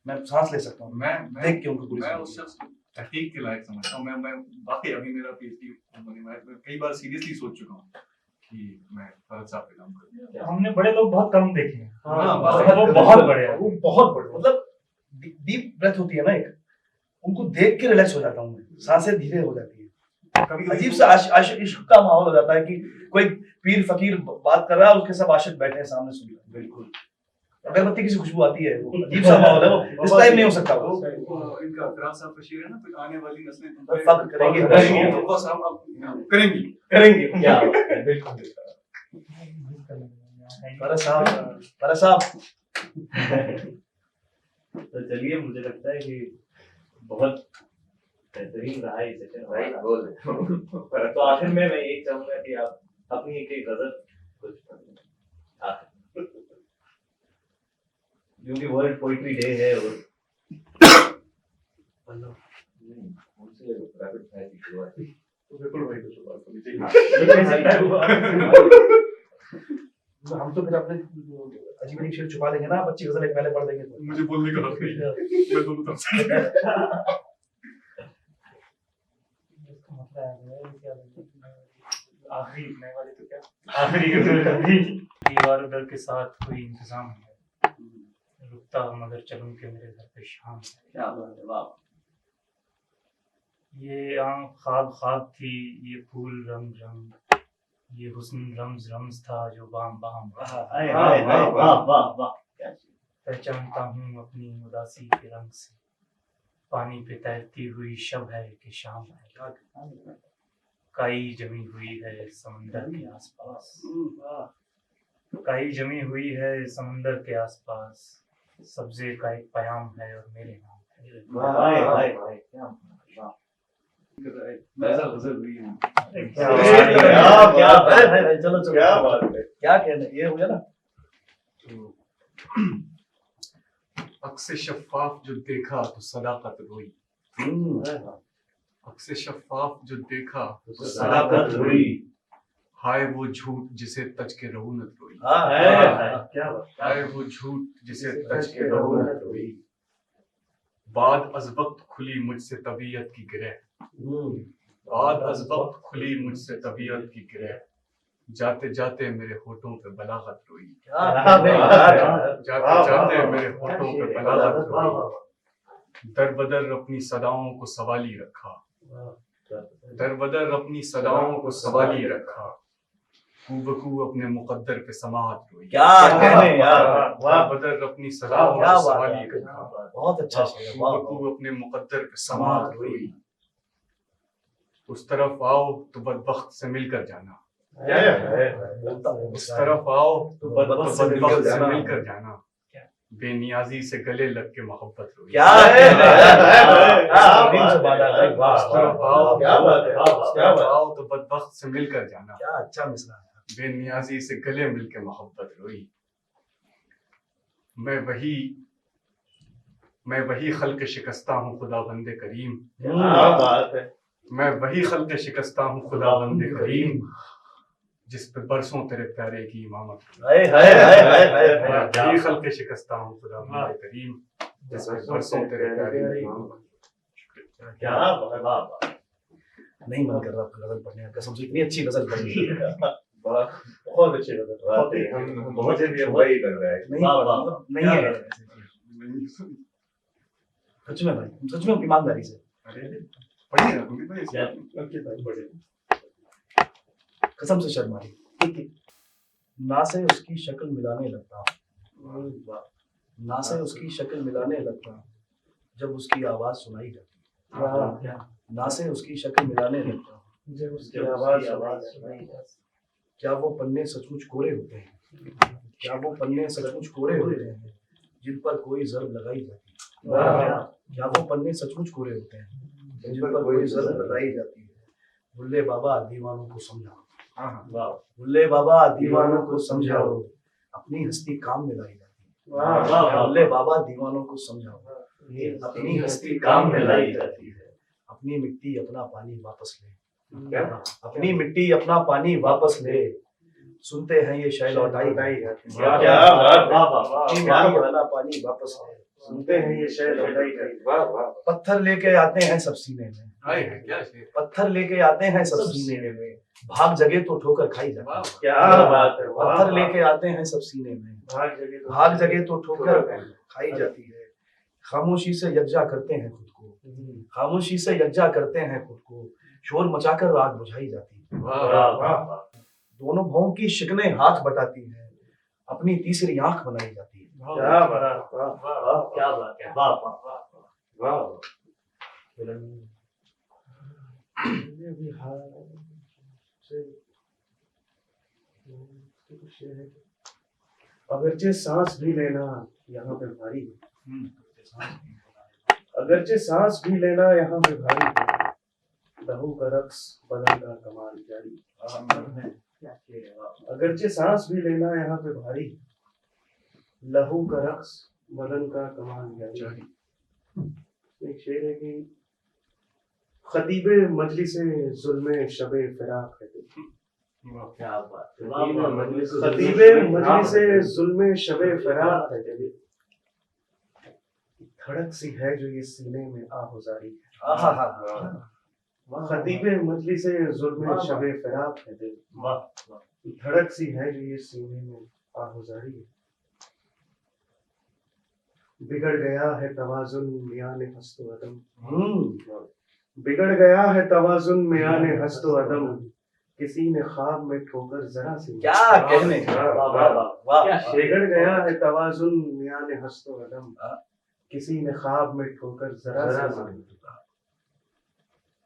मैं सांस ले सकता हूँ देख के उनको पूरी मैं जिंदगी। उस शख्स को तहकीक के लायक समझता हूँ। मैं वाकई अभी मेरा पीएचडी होने वाला है। मैं कई बार सीरियसली सोच चुका हूँ कि मैं फरहत साहब पे काम करूँ। हमने बड़े लोग बहुत कम देखे हैं। हाँ, वो बहुत बड़े हैं। वो बहुत बड़े मतलब डीप ब्रेथ होती है ना एक, उनको देख के रिलैक्स हो जाता हूँ मैं, सांसें धीरे हो जाती है। अजीब सा आशिक इश्क का माहौल हो जाता है कि कोई पीर फकीर बात कर रहा है, उसके सब आशिक बैठे हैं सामने सुन रहे हैं। बिल्कुल अगरबत्ती की सी खुशबू आती है, वो अजीब सा माहौल है, वो इस टाइम नहीं हो सकता वो। इनका फिराज साहब का शेर है ना, फिर आने वाली नस्लें तुम पे फख्र करेंगी। तो बस हम अब करेंगी। करेंगे। क्या बात है, बिल्कुल फरहत साहब, फरहत साहब। तो चलिए, मुझे लगता है कि बहुत बेहतरीन रहा ये सेशन भाई हमारा। बोल तो आखिर में मैं यही चाहूंगा कि आप अपनी एक गजल कुछ पढ़ें। आखिर क्योंकि वर्ल्ड पोइट्री डे है और मुझसे रैपिड फायर की शुरुआत की। तो बिल्कुल भाई तो शुरुआत करनी चाहिए। हम तो फिर अपने अजीब अजीब शेर छुपा लेंगे ना, बच्ची गजल एक पहले पढ़ देंगे तो। मुझे बोलने का हक नहीं है। मैं दोनों तरफ से आखिरी नए वाले तो क्या आखिरी दीवार उधर के साथ कोई इंतजाम है, रुकता हूँ मगर चलूं के मेरे घर पे शाम है। क्या बात है, वाह। ये आँख ख्वाब ख्वाब थी, ये फूल रंग रंग, ये हुस्न रम्ज रम्ज था जो बाम बाम। हाय हाय हाय, वाह वाह वाह, क्या चीज़। पहचानता हूँ अपनी उदासी के रंग से, पानी पे तैरती हुई शब है कि शाम है। काई जमी हुई है समंदर के आसपास, काई जमी हुई है समंदर के आसपास, सब्जे का एक पयाम है और मेरे नाम है। हाय हाय हाय, क्या वाह। मजा गुजर हुई है। क्या बात है, चलो चलो, क्या बात है। क्या कहना ये हो गया ना। अक्स शफ़ाफ जो देखा तो सदाकत रोई, अक्स शफ़ाफ जो देखा तो सदाकत रोई, हाय वो झूठ जिसे तज के रऊनत रोई, हाँ हाय हाय, क्या बात। हाय वो झूठ जिसे तज के रऊनत रोई। बाद अज वक्त खुली मुझसे तबीयत की गिरह, बाद अज वक्त खुली मुझसे तबीयत की गिरह, जाते जाते मेरे होठों पे बलागत रोई, जाते जाते मेरे होठों पे बलागत रोई। दर बदर अपनी सदाओं को सवाली रखा, दर बदर अपनी सदाओं को सवाली रखा, कूबकू अपने मुकद्दर पे समात रोई। क्या कहने यार, दर बदर अपनी सदाओं क्या को बात सवाली है, रखा, बहुत अच्छा शेर है, वाह, कूबकू वाह। अपने मुकद्दर पे समात रोई। उस तरफ आओ तो बदबख्त से मिलकर जाना, उस तरफ आओ तो बदबख्त से मिलकर जाना, बेनियाजी से गले लग के मोहब्बत रोई। क्या कहने उस तरफ आओ, क्या बात है, उस तरफ आओ तो बदबख्त से मिलकर जाना, क्या अच्छा मिसरा है। बेनियाजी से गले मिल के मोहब्बत रोई। मैं वही खल्क शिकस्ता हूँ खुदा बंदे करीम। क्या बात है। मैं वही खल्क शिकस्ता हूँ खुदा बंदे करीम, जिस पे बरसों तेरे प्यारे की इमामत। हाय हाय हाय हाय हाय मैं हाय। वही खल्क शिकस्ता हूँ खुदा बंदे करीम, जिस पे बरसों तेरे प्यारे की इमामत। क्या बात है, वाह वाह। नहीं मन कर रहा आपका गजल पढ़ने का, कसम से इतनी अच्छी गजल पढ़ी है। बहुत अच्छे लगे। बहुत ही मुझे भी वही लग रहा है। नहीं वाह, वाह, मतलब नहीं है सच में भाई, सच में ईमानदारी से पढ़िए ना, तुम भी पढ़िए। क्या? अंकित भाई बड़े कसम से शर्मा रही। ना से उसकी शक्ल मिलाने लगता हूँ, ना से उसकी शक्ल मिलाने लगता हूँ, जब उसकी आवाज सुनाई जाती है। ना से उसकी शक्ल मिलाने लगता हूँ, जब उसकी जब आवाज उसकी आवाज सुनाई जाती क्या वो पन्ने सचमुच कोरे होते हैं? क्या वो पन्ने सचमुच कोरे होते हैं जिन पर कोई जर्ब लगाई जाती है? क्या वो पन्ने सचमुच कोरे होते हैं जिन पर कोई जर्ब लगाई जाती है? बुल्ले बाबा दीवानों को समझाओ, वाह बुल्ले बाबा दीवानों को समझाओ, अपनी हस्ती काम में लाई जाती है। वाह वाह। बुल्ले बाबा दीवानों को समझाओ, अपनी हस्ती काम में लाई जाती है। अपनी मिट्टी अपना पानी वापस ले, क्या? अपनी मिट्टी अपना पानी वापस ले, सुनते हैं ये शय लौटाई जाती है। क्या बात, वाह वाह वाह। अपनी क्या मिट्टी बात। अपना पानी वापस ले, सुनते हैं ये शहर लौटाई जाती वाह वाह। पत्थर लेके आते हैं सब सीने में, हाय हाय, क्या शेर। पत्थर लेके आते हैं सब सीने में, भाग जगे तो ठोकर खाई जाती है। क्या बात है, वाह पत्थर वाह। लेके आते हैं सब सीने में, भाग जगह तो ठोकर खाई जाती है। खामोशी से यज्जा करते हैं खुद को, खामोशी से यज्जा करते हैं खुद को, शोर मचाकर आग बुझाई जाती है। वाह वाह वाह। दोनों भावों की शिकने हाथ बटाती हैं, अपनी तीसरी आंख बनाई जाती है। क्या बात, वाह वाह वाह। क्या बात है, वाह वाह वाह। वाह। अगरचे सांस भी लेना यहाँ पे भारी है, अगरचे सांस भी लेना यहाँ पे भारी है, लहू का रक्स बदन का कमाल जारी है। अगरचे सांस भी लेना यहाँ पे भारी है, लहू का रक्स बदन का कमाल जारी है। एक शेर है कि खतीबे मजलिसे जुल्मे शबे फिराक है दिल, क्या बात है, वाह वाह। खतीबे मजलिसे जुल्मे शबे फिराक है दिल, धड़क सी है जो ये सीने में आहुजारी है। खतीबे मजलिसे जुल्मे शबे फिराक है दिल, वाह वाह। धड़क सी है जो ये सीने में आहुजारी है। बिगड़ गया है तवाजुन मियाने हस्तो अदम, बिगड़ गया है तवाजुन मियाने हस्तो अदम, किसी ने ख्वाब में ठोकर जरा सी, क्या कहने, वाह वाह वाह। वाह। क्या बिगड़ गया है तवाजुन मियाने हस्तो अदम, किसी ने ख्वाब में ठोकर जरा सी,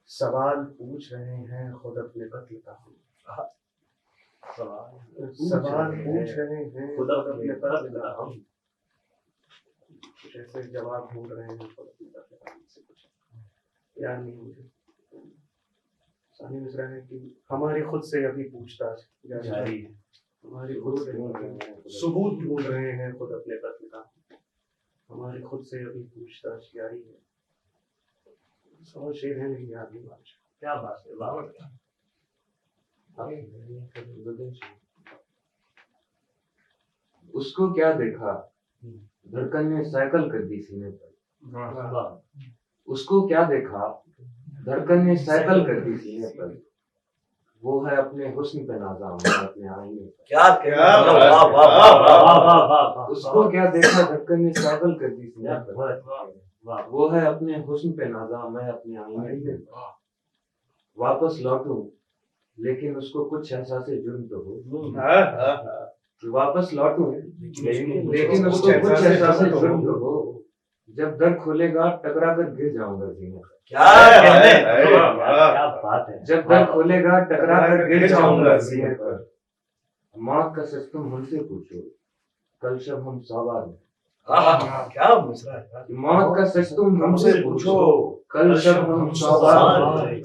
सवाल पूछ रहे हैं खुद अपने कत्ल का, सवाल पूछ रहे हैं खुद अपने कत्ल का, जैसे जवाब ढूंढ रहे हैं खुद अपने कत्ल का। से कुछ याद नहीं मुझे। सानी मिश्रा है कि हमारी खुद से अभी पूछताछ जारी है, हमारी खुद से सबूत ढूंढ रहे हैं खुद अपने कत्ल का, हमारी खुद से अभी पूछताछ जारी है। 100 शेर है लेकिन याद नहीं आज। क्या बात है, वाह वाह। उसको क्या देखा, धड़कन ने साइकिल कर दी सीने पर। वाह। उसको क्या देखा, धड़कन ने साइकिल कर दी सीने पर। वो है अपने हुस्न पे नाज़ा, मैं अपने आईने पर। क्या क्या कहना, बात है, वाह वाह वाह वाह वाह वाह। वाह वाह। उसको क्या देखा, धड़कन ने साइकिल कर दी सीने क्या पर। बात, वाह वाह। वो है अपने हुस्न पे नाज़ा, मैं अपने आईने पर। वापस लौटूं लेकिन उसको कुछ एहसास जुर्म तो हो, कि वापस लौटूं लेकिन उसको कुछ एहसास जुर्म तो हो। जब दर खोलेगा टकरा कर गिर जाऊंगा जीने पर। क्या कहने, क्या बात है। जब दर खोलेगा टकरा कर गिर जाऊंगा जीने पर। मौत का सच तुम हमसे पूछो, कल शब हम सवार में। क्या मिसरा है। मौत का सच तुम हमसे पूछो, कल शब हम सवार में।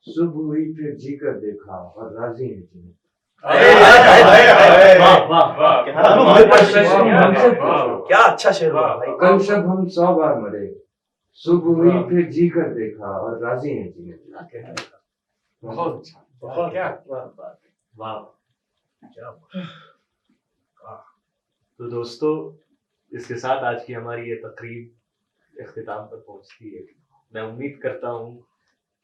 सुबह हुई फिर जी कर देखा और राजी है जीने। वाह वाह वाह क्या अच्छा शेर हुआ भाई। कल शब हम 100 बार मरे, सुबह हुई फिर जी कर देखा और राजी हैं जीने को। बहुत अच्छा बहुत क्या वाह। क्या तो दोस्तों, इसके साथ आज की हमारी ये तकरीब इख्तिताम पर पहुंचती है। मैं उम्मीद करता हूं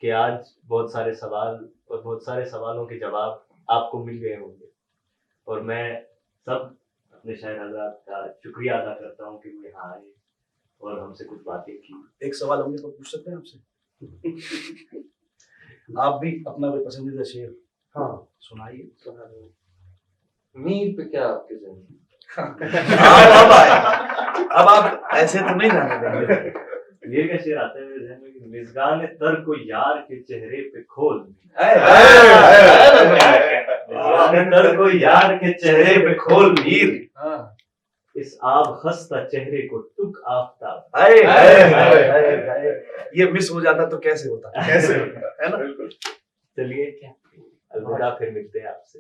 कि आज बहुत सारे सवाल और बहुत सारे सवालों के जवाब आपको मिल गए होंगे, और मैं सब अपने शायर हज़रात का शुक्रिया अदा करता हूं कि वो यहाँ आए और हमसे कुछ बातें की। एक सवाल हम तो पूछ सकते हैं आपसे? आप भी अपना कोई पसंदीदा शेर हाँ सुनाइए। मीर पे क्या आपके जहन? अब आप ऐसे तो नहीं जाने देंगे। मीर का शेर आता है मेरे ज़हन में कि मिज़गान तर को यार के चेहरे पे खोल, मिज़गान तर को यार के चेहरे पे खोल मीर, इस आब खस्ता चेहरे को तुक आफ्ताब। ये मिस हो जाता तो कैसे होता? कैसे है ना? चलिए, अलविदा, फिर मिलते हैं आपसे।